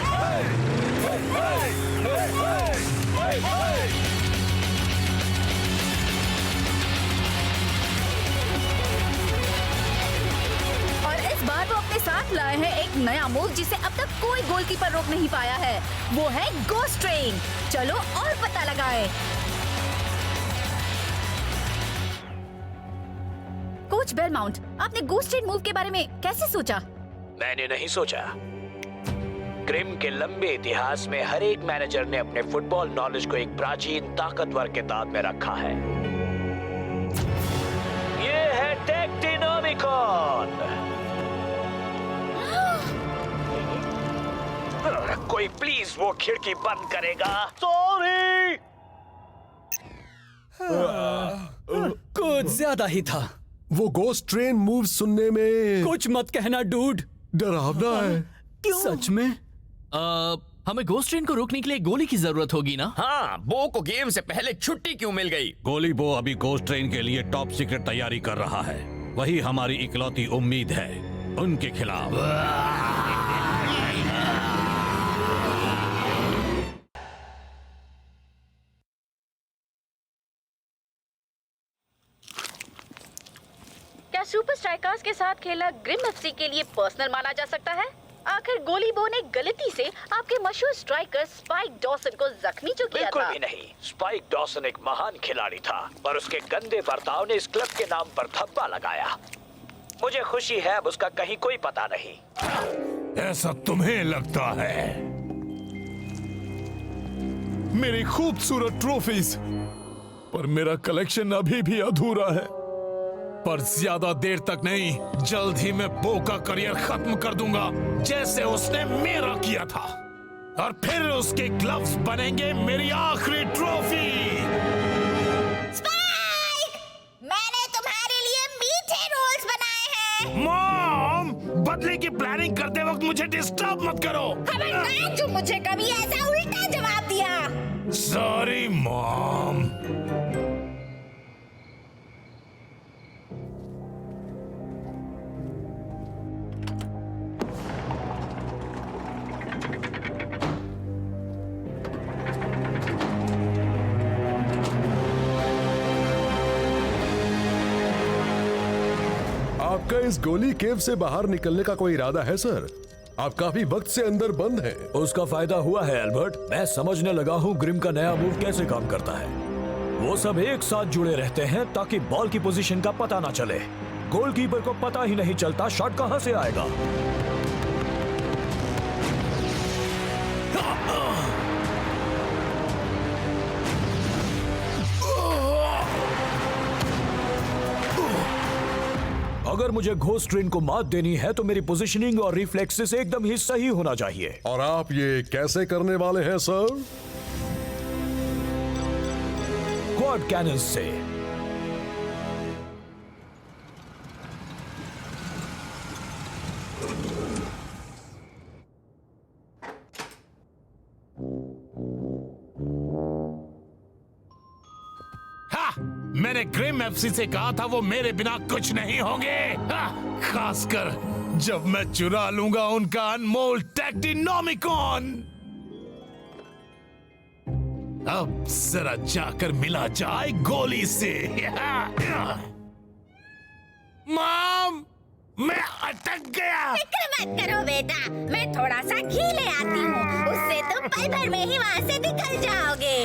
और इस बार वो अपने साथ लाए हैं एक नया मूव जिसे अब तक कोई गोलकीपर रोक नहीं पाया है। वो है गोस्ट ट्रेन। चलो और पता लगाएं। कोच बेलमाउंट, आपने गोस्ट ट्रेन मूव के बारे में कैसे सोचा? मैंने नहीं सोचा। ग्रिम के लंबे इतिहास में हर एक मैनेजर ने अपने फुटबॉल नॉलेज को एक प्राचीन ताकतवर किताब में रखा है। ये है टेक्टिनोमिकॉन। कोई प्लीज वो खिड़की बंद करेगा? सॉरी। कुछ ज्यादा ही था। वो गोस्ट ट्रेन मूव सुनने में कुछ मत कहना डूड। डरावना है। क्यों? सच में? हमें गोस्ट ट्रेन को रोकने के लिए गोली की जरूरत होगी ना? हाँ, बो को गेम से पहले छुट्टी क्यों मिल गई? गोली बो अभी गोस्ट ट्रेन के लिए टॉप सीक्रेट तैयारी कर रहा है। वही हमारी इकलौती उम्मीद है उनके खिलाफ। क्या सुपर स्ट्राइकर्स के साथ खेला ग्रिम एफसी के लिए पर्सनल माना जा सकता है? आखिर गोली बो ने गलती से आपके मशहूर स्ट्राइकर स्पाइक डॉसन को जख्मी जो किया बिल्कुल था। भी नहीं। स्पाइक डॉसन एक महान खिलाड़ी था और उसके गंदे बर्ताव ने इस क्लब के नाम पर धब्बा लगाया। मुझे खुशी है अब उसका कहीं कोई पता नहीं। ऐसा तुम्हें लगता है? मेरी खूबसूरत ट्रॉफीज, पर मेरा कलेक्शन अभी भी अधूरा है। पर ज्यादा देर तक नहीं, जल्द ही मैं बो का करियर खत्म कर दूंगा जैसे उसने मेरा किया था, और फिर उसके ग्लव्स बनेंगे मेरी आखिरी ट्रॉफी। स्पाइक! मैंने तुम्हारे लिए मीठे रोल्स बनाए हैं। मॉम, बदले की प्लानिंग करते वक्त मुझे डिस्टर्ब मत करो। खबरदार जो मुझे कभी ऐसा उल्टा जवाब दिया। Sorry mom. आपका इस गोली केव से बाहर निकलने का कोई इरादा है सर? आप काफी वक्त से अंदर बंद हैं। उसका फायदा हुआ है एल्बर्ट। मैं समझने लगा हूँ ग्रिम का नया मूव कैसे काम करता है। वो सब एक साथ जुड़े रहते हैं ताकि बॉल की पोजीशन का पता ना चले। गोलकीपर को पता ही नहीं चलता शॉट कहां से आएगा। अगर मुझे घोस्ट ट्रेन को मात देनी है तो मेरी पोजीशनिंग और रिफ्लेक्सेस एकदम ही सही होना चाहिए। और आप ये कैसे करने वाले हैं सर? क्वाड कैनन से। मैंने ग्रिम एफसी से कहा था वो मेरे बिना कुछ नहीं होंगे, खासकर जब मैं चुरा लूंगा उनका अनमोल टेक्टिनोमिकॉन। अब जरा जाकर मिला जाए गोली से। मॉम, मैं अटक गया। फिक्र मत करो बेटा, मैं थोड़ा सा घी ले आती हूँ, उससे तुम पल भर में ही वहाँ से निकल जाओगे।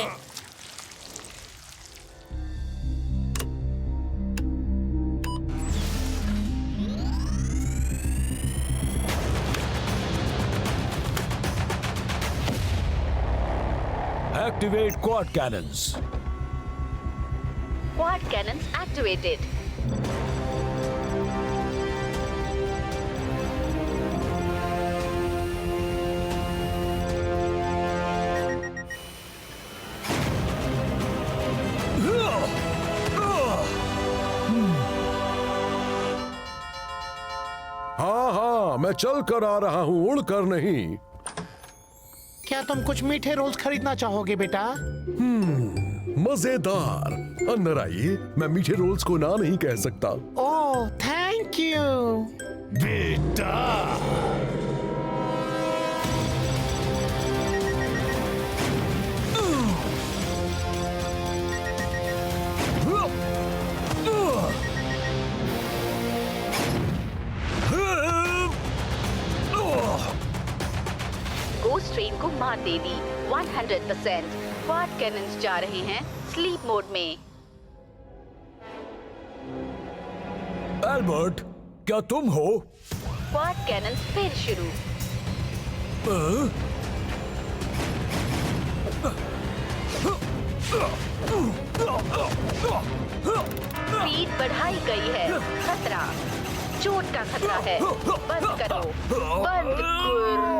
Activate quad cannons. Quad cannons activated. हाँ, मैं चल कर आ रहा हूँ, उड़ कर नहीं। क्या तुम कुछ मीठे रोल्स खरीदना चाहोगे बेटा? मजेदार। अंदर आइए, मैं मीठे रोल्स को ना नहीं कह सकता। ओह, थैंक यू बेटा। घोस्ट ट्रेन को मात दे दी 100%। क्वाड कैनन्स जा रहे हैं स्लीप मोड में। एल्बर्ट, क्या तुम हो? क्वाड कैनन्स फिर शुरू। स्पीड बढ़ाई गई है। खतरा, चोट का खतरा है। बंद करो, बंद करो।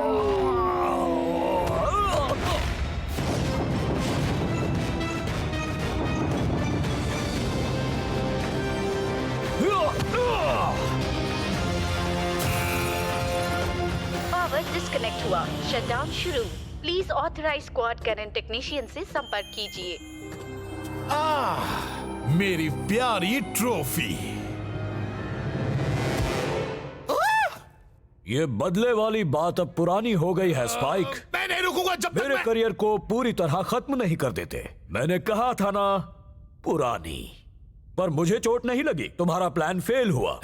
पावर डिस्कनेक्ट हुआ, शटडाउन शुरू। Please authorise squad cannon technician से संपर्क कीजिए। मेरी प्यारी ट्रॉफी। ये बदले वाली बात अब पुरानी हो गई है स्पाइक। मैं नहीं रुकूंगा जब तक मेरे करियर को पूरी तरह खत्म नहीं कर देते। मैंने कहा था ना, पुरानी। पर मुझे चोट नहीं लगी, तुम्हारा प्लान फेल हुआ।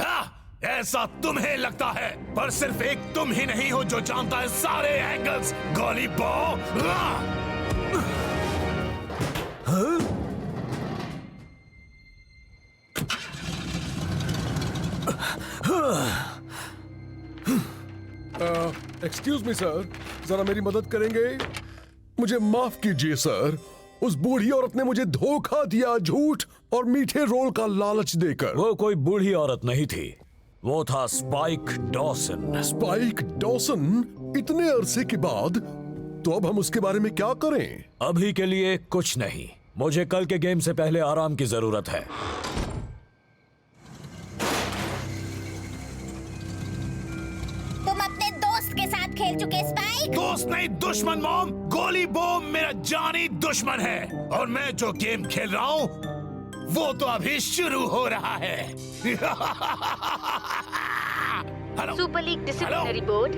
ऐसा तुम्हें लगता है, पर सिर्फ एक तुम ही नहीं हो जो जानता है सारे एंगल्स। गोली बो। एक्सक्यूज मी सर, जरा मेरी मदद करेंगे? मुझे माफ कीजिए सर, उस बूढ़ी औरत ने मुझे धोखा दिया, झूठ और मीठे रोल का लालच देकर। वो कोई बूढ़ी औरत नहीं थी, वो था स्पाइक डॉसन। Spike Dawson? इतने अरसे के बाद? तो अब हम उसके बारे में क्या करें? अभी के लिए कुछ नहीं, मुझे कल के गेम से पहले आराम की जरूरत है। तुम अपने दोस्त के साथ खेल चुके स्पाइक? दोस्त नहीं, दुश्मन मॉम। गोली बॉम मेरा जानी दुश्मन है, और मैं जो गेम खेल रहा हूँ वो तो अभी शुरू हो रहा है। सुपर लीग डिसिप्लिनरी बोर्ड,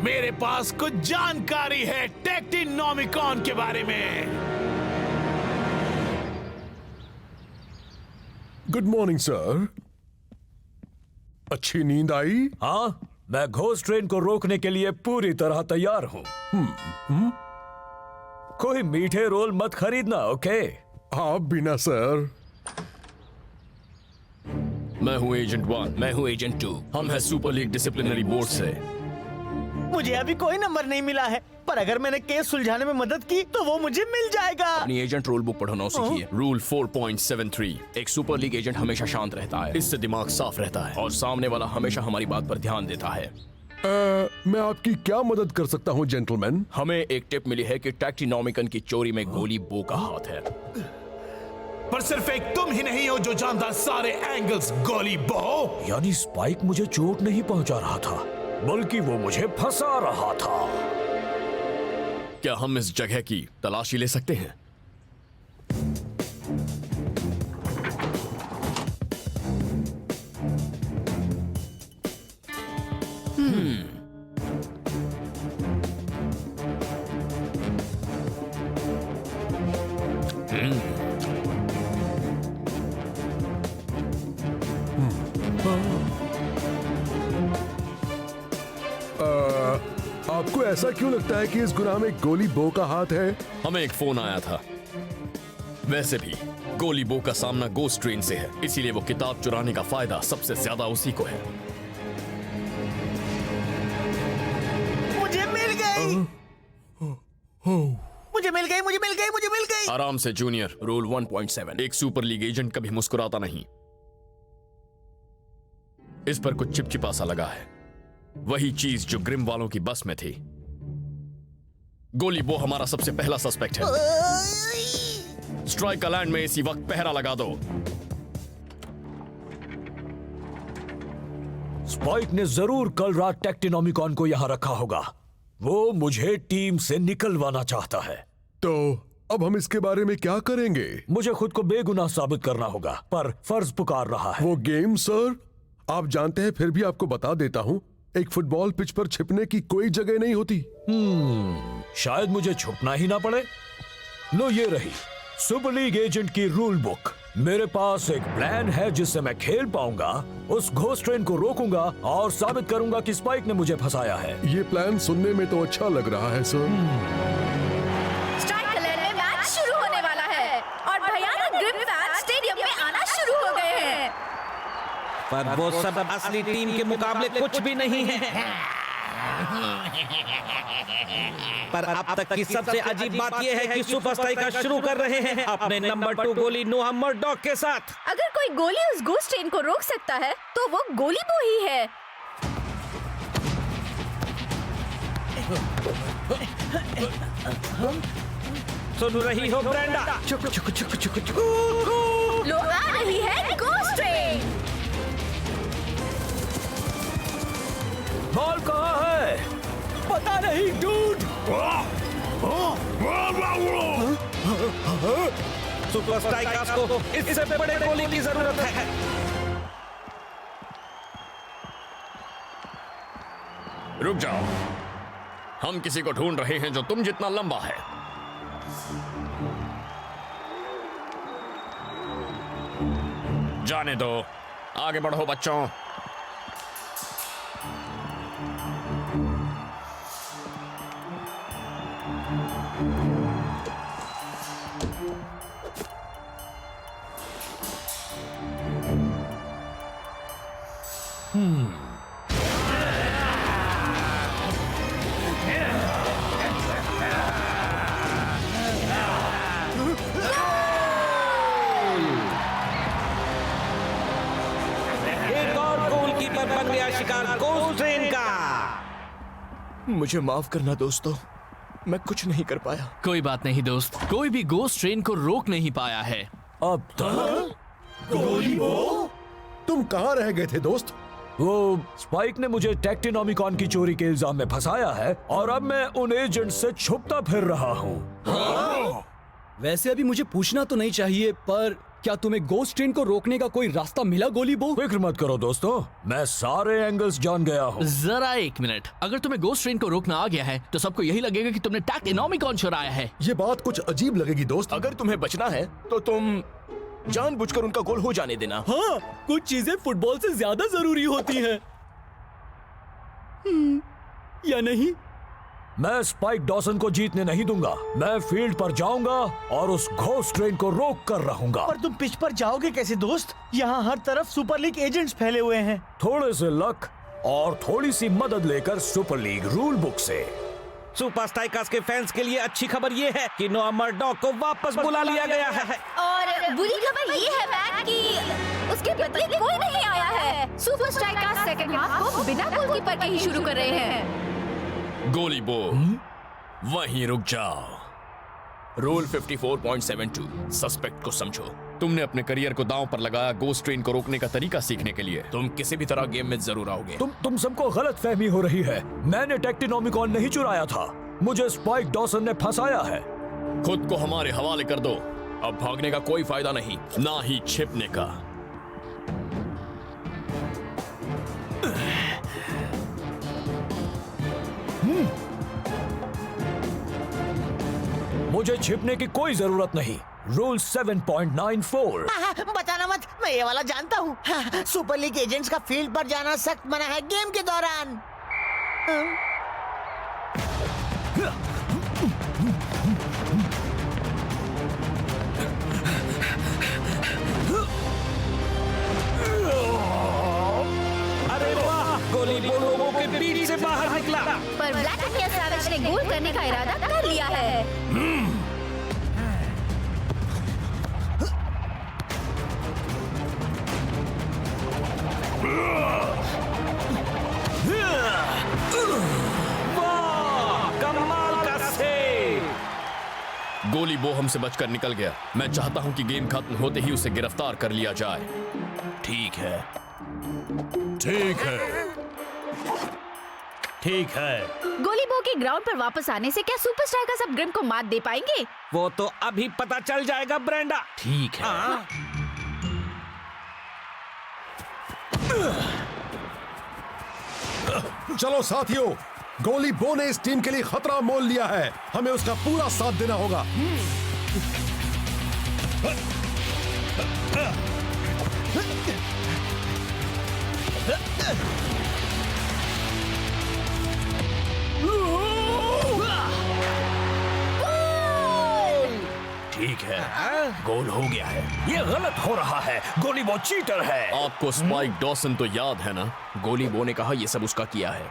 मेरे पास कुछ जानकारी है टेक्टिनोमिकॉन के बारे में। Good morning sir. अच्छी नींद आई? हाँ, मैं घोस्ट ट्रेन को रोकने के लिए पूरी तरह तैयार हूँ। कोई मीठे रोल मत खरीदना, ओके? हाँ, बिना सर। मैं हूँ एजेंट 1। मैं हूँ एजेंट 2। हम हैं सुपर लीग डिसिप्लिनरी बोर्ड से। मुझे अभी कोई नंबर नहीं मिला है। पर अगर मैंने केस सुलझाने में मदद की तो वो मुझे मिल जाएगा। अपनी एजेंट रूल बुक पढ़ना सीखिए। रूल 4.73 एक सुपर लीग एजेंट हमेशा शांत रहता है, इससे दिमाग साफ रहता है और सामने वाला हमेशा हमारी बात पर ध्यान देता है। मैं आपकी क्या मदद कर सकता हूँ जेंटलमैन? हमें एक टिप मिली है कि टैक्टिनोमिकन की चोरी में गोली बो का हाथ है। पर सिर्फ एक तुम ही नहीं हो जो जानता सारे एंगल्स गोली बो। यानी स्पाइक मुझे चोट नहीं पहुंचा रहा था, बल्कि वो मुझे फंसा रहा था। क्या हम इस जगह की तलाशी ले सकते हैं? आपको ऐसा क्यों लगता है कि इस गुनाह में गोली बो का हाथ है? हमें एक फोन आया था। वैसे भी गोली बो का सामना गोस्ट ट्रेन से है, इसीलिए वो किताब चुराने का फायदा सबसे ज्यादा उसी को है। मुझे मिल गई, मुझे मिल गई, मुझे मिल गई, मुझे मिल गई। आराम से जूनियर। रूल 1.7 एक सुपर लीग एजेंट कभी मुस्कुराता नहीं। इस पर कुछ चिपचिपा सा लगा है, वही चीज जो ग्रिम वालों की बस में थी। गोली बो हमारा सबसे पहला सस्पेक्ट है। स्ट्राइक लैंड में इसी वक्त पहरा लगा दो। स्पाइक ने जरूर कल रात टैक्टिनोमिकॉन को यहां रखा होगा। वो मुझे टीम से निकलवाना चाहता है। तो अब हम इसके बारे में क्या करेंगे? मुझे खुद को बेगुनाह साबित करना होगा, पर फर्ज पुकार रहा है। वो गेम सर, आप जानते हैं, फिर भी आपको बता देता हूं, एक फुटबॉल पिच पर छिपने की कोई जगह नहीं होती। शायद मुझे छुपना ही ना पड़े। लो ये रही सुपर लीग एजेंट की रूल बुक। मेरे पास एक प्लान है जिससे मैं खेल पाऊंगा, उस घोस्ट ट्रेन को रोकूंगा और साबित करूंगा कि स्पाइक ने मुझे फंसाया है। ये प्लान सुनने में तो अच्छा लग रहा है सर। स्ट्राइक लैंड में मैच शुरू होने वाला है और भयानक ग्रिम फैंस स्टेडियम में आना शुरू हो गए हैं। पर वो सब असली टीम के मुकाबले कुछ भी नहीं है। पर अब तक की सबसे अजीब बात यह है कि सुपर स्ट्राइकर शुरू कर रहे हैं अपने नंबर 2 गोली नोहा मर्डॉक के साथ। अगर कोई गोली उस घोस्ट ट्रेन को रोक सकता है तो वो गोली बो ही है। सुन रही हो ब्रेंडा? लो आ रही है घोस्ट ट्रेन। बॉल कहाँ है? पता नहीं डूड। सुपर स्ट्राइकर्स को इससे बड़े गोली की जरूरत है। रुक जाओ, हम किसी को ढूंढ रहे हैं जो तुम जितना लंबा है। जाने दो, आगे बढ़ो बच्चों। एक और गोलकीपर बन गया शिकार घोस्ट ट्रेन का। मुझे माफ करना दोस्तों, मैं कुछ नहीं कर पाया। कोई बात नहीं दोस्त, कोई भी गोस्ट ट्रेन को रोक नहीं पाया है अब तक। गोली बो? तुम कहाँ रह गए थे दोस्त? वो स्पाइक ने मुझे टैक्टिनोमिकॉन की चोरी के इल्जाम में फंसाया है और अब मैं उन एजेंट से छुपता फिर रहा हूँ। वैसे अभी मुझे पूछना तो नहीं चाहिए, पर क्या तुम्हें गोस्ट ट्रेन को रोकने का कोई रास्ता मिला गोली बो? फिक्र मत करो दोस्तों, मैं सारे एंगल्स जान गया हूँ। जरा एक मिनट, अगर तुम्हें गोस्ट ट्रेन को रोकना आ गया है तो सबको यही लगेगा कि तुमने टैक्टिनोमिकॉन चुराया है। ये बात कुछ अजीब लगेगी दोस्त। अगर तुम्हें बचना है तो तुम जानबूझकर उनका गोल हो जाने देना। हाँ, कुछ चीजें फुटबॉल से ज्यादा जरूरी होती हैं। या नहीं? मैं स्पाइक डॉसन को जीतने नहीं दूंगा। मैं फील्ड पर जाऊंगा और उस घोस्ट ट्रेन को रोक कर रहूंगा। पर तुम पिच पर जाओगे कैसे दोस्त? यहाँ हर तरफ सुपर लीग एजेंट्स फैले हुए हैं। थोड़े से लक और थोड़ी सी मदद लेकर सुपर लीग रूल बुक से। सुपर स्ट्राइकर्स के फैंस के लिए अच्छी खबर ये है कि नोआ मर्डॉक को वापस बुला लिया गया है। और बुरी खबर ये है मैक कि उसके बदले कोई नहीं आया है। सुपर स्ट्राइकर्स सेकंड हाफ को बिना गोलकीपर के ही शुरू कर रहे हैं। गोली बो, वहीं रुक जाओ। रूल 54.72 सस्पेक्ट को समझो। तुमने अपने करियर को दांव पर लगाया गोस्ट ट्रेन को रोकने का तरीका सीखने के लिए। तुम किसी भी तरह गेम में जरूर आओगे। तुम सबको गलत फहमी हो रही है। मैंने टेक्टिनोमिकॉन नहीं चुराया था, मुझे स्पाइक डॉसन ने फंसाया है। खुद को हमारे हवाले कर दो। अब भागने का कोई फायदा नहीं, ना ही छिपने का। मुझे छिपने की कोई जरूरत नहीं। रूल 7.94। बताना मत, मैं ये वाला जानता हूँ। सुपर लीग एजेंट्स का फील्ड पर जाना सख्त मना है गेम के दौरान। अरे वाह, गोली बो लोगों के बीच से बाहर निकला। पर ब्लैक इंडिया सैवेज ने गोल करने का इरादा कर लिया है। कमाल का सेव। गोली बो हमसे बचकर निकल गया। मैं चाहता हूं कि गेम खत्म होते ही उसे गिरफ्तार कर लिया जाए। ठीक है, ठीक है, ठीक है। गोली बो के ग्राउंड पर वापस आने से क्या सुपर स्ट्राइकर्स अब ग्रिम को मात दे पाएंगे? वो तो अभी पता चल जाएगा ब्रेंडा। ठीक है। चलो साथियों, गोली बो ने इस टीम के लिए खतरा मोल लिया है, हमें उसका पूरा साथ देना होगा। ठीक है, गोल हो गया है। ये गलत हो रहा है, गोली बो चीटर है। आपको स्पाइक डॉसन तो याद है ना? गोली बो ने कहा ये सब उसका किया है।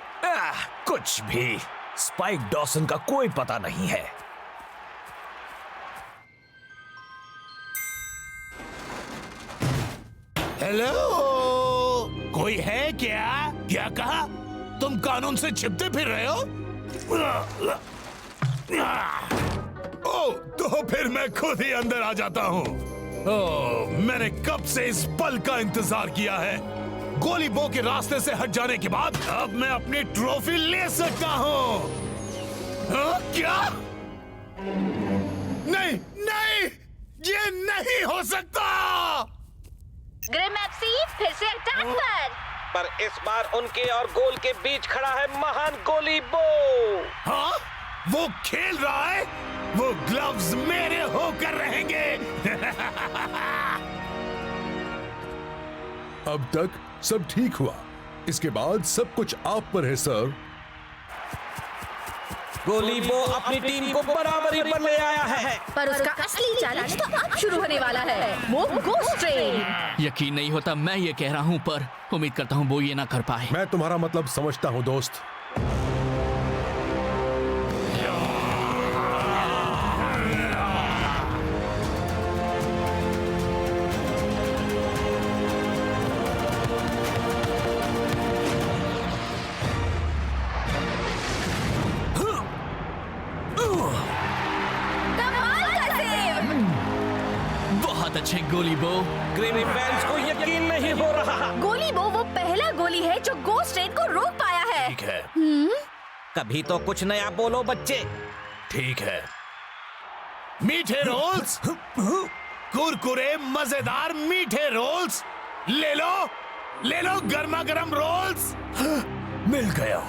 कुछ भी, स्पाइक डॉसन का कोई पता नहीं है। हेलो, कोई है क्या? क्या कहा? तुम कानून से छिपते फिर रहे हो? ओ, तो फिर मैं खुद ही अंदर आ जाता हूँ। मैंने कब से इस पल का इंतजार किया है। गोली बो के रास्ते से हट जाने के बाद अब मैं अपनी ट्रॉफी ले सकता हूँ। क्या? नहीं, नहीं, ये नहीं हो सकता। ग्रिम एफसी फिर से अटैक पर इस बार उनके और गोल के बीच खड़ा है महान गोली बो। हाँ? वो खेल रहा है? वो ग्लव्स मेरे होकर रहेंगे। अब तक सब ठीक हुआ, इसके बाद सब कुछ आप पर है सर। गोली बो अपनी टीम को बराबरी पर ले आया है। पर उसका असली चैलेंज तो अब शुरू होने वाला है, वो गोस्ट ट्रेन। यकीन नहीं होता मैं ये कह रहा हूँ, पर उम्मीद करता हूँ वो ये ना कर पाए। मैं तुम्हारा मतलब समझता हूँ दोस्त। बहुत अच्छे गोली बो। ग्रेवी फैंस को यकीन नहीं हो रहा। गोली बो वो पहला गोली है जो गोस्ट ट्रेन को रोक पाया है। ठीक है, कभी तो कुछ नया बोलो बच्चे। ठीक है। मीठे रोल्स, कुरकुरे मजेदार मीठे रोल्स, ले लो, ले लो गर्मा गर्म रोल्स। मिल गया।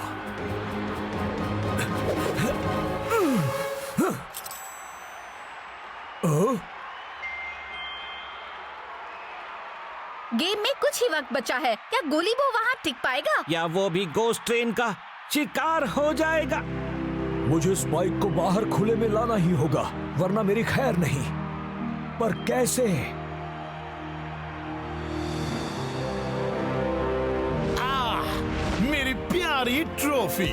गेम में कुछ ही वक्त बचा है, क्या गोली बो वहाँ टिक पाएगा? या वो भी गोस्ट ट्रेन का शिकार हो जाएगा? मुझे स्पाइक को बाहर खुले में लाना ही होगा, वरना मेरी खैर नहीं। पर कैसे? मेरी प्यारी ट्रॉफी।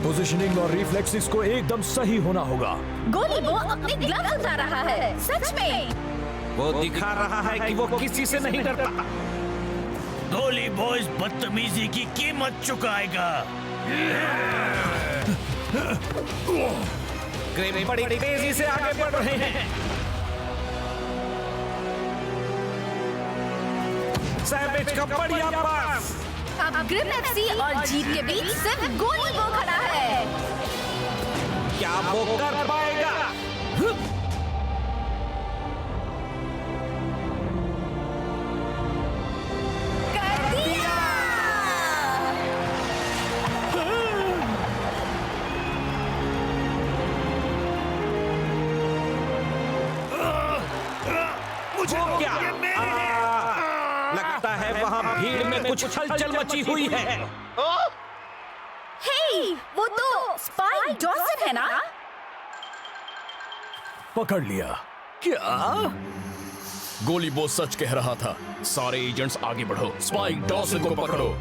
पोजीशनिंग और रिफ्लेक्सेस को एकदम सही होना होगा। गोली वो अपने ग्लव्स उतार रहा है, सच में। वो दिखा रहा है कि वो किसी से नहीं डरता। गोली बॉयज बदतमीजी की कीमत चुकाएगा। ग्रिम बड़ी तेजी से आगे बढ़ रहे हैं। सैवेज का बढ़िया पास। अब ग्रिम एफसी और जीत के बीच सिर्फ गोली वो खड़ा है। क्या वो कर पाएगा? कर दिया। मुझे क्या? लगता है वहाँ भीड़ में कुछ हलचल मची हुई है। हे, वो तो स्पाइक डॉसन है ना? पकड़ लिया। क्या? गोली बो सच कह रहा था। सारे एजेंट्स आगे बढ़ो, स्पाइक डॉसन को पकड़ो।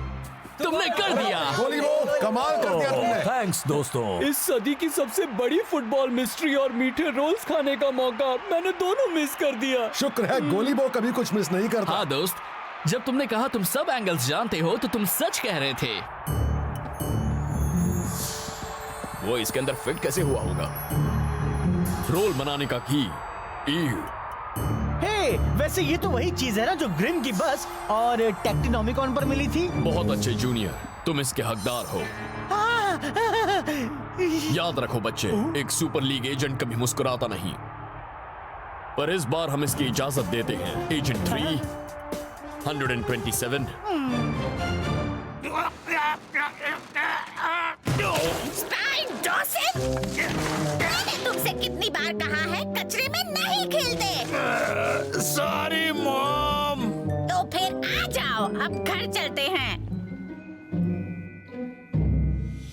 तुमने कर दिया। गोली वो कमाल कर दिया तुमने। थैंक्स दोस्तों। इस सदी की सबसे बड़ी फुटबॉल मिस्ट्री और मीठे रोल्स खाने का मौका मैंने दोनों मिस कर दिया। शुक्र है गोली वो कभी कुछ मिस नहीं करता। हाँ दोस्त, जब तुमने कहा तुम सब एंगल्स जानते हो तो तुम सच कह रहे थे। वो इसके अंदर फिट कैसे हुआ होगा? रोल बनाने का की। हे, वैसे ये तो वही चीज है ना जो ग्रिम की बस और टेक्टिनोमिकॉन पर मिली थी। बहुत अच्छे जूनियर, तुम इसके हकदार हो। याद रखो बच्चे, एक सुपर लीग एजेंट कभी मुस्कुराता नहीं। पर इस बार हम इसकी इजाजत देते हैं। एजेंट 327। स्पाइक डॉसन, मैंने तुमसे कितनी बार कहा है कचरे में नहीं खेलते। Sorry mom. तो फिर आ जाओ, अब घर चलते हैं।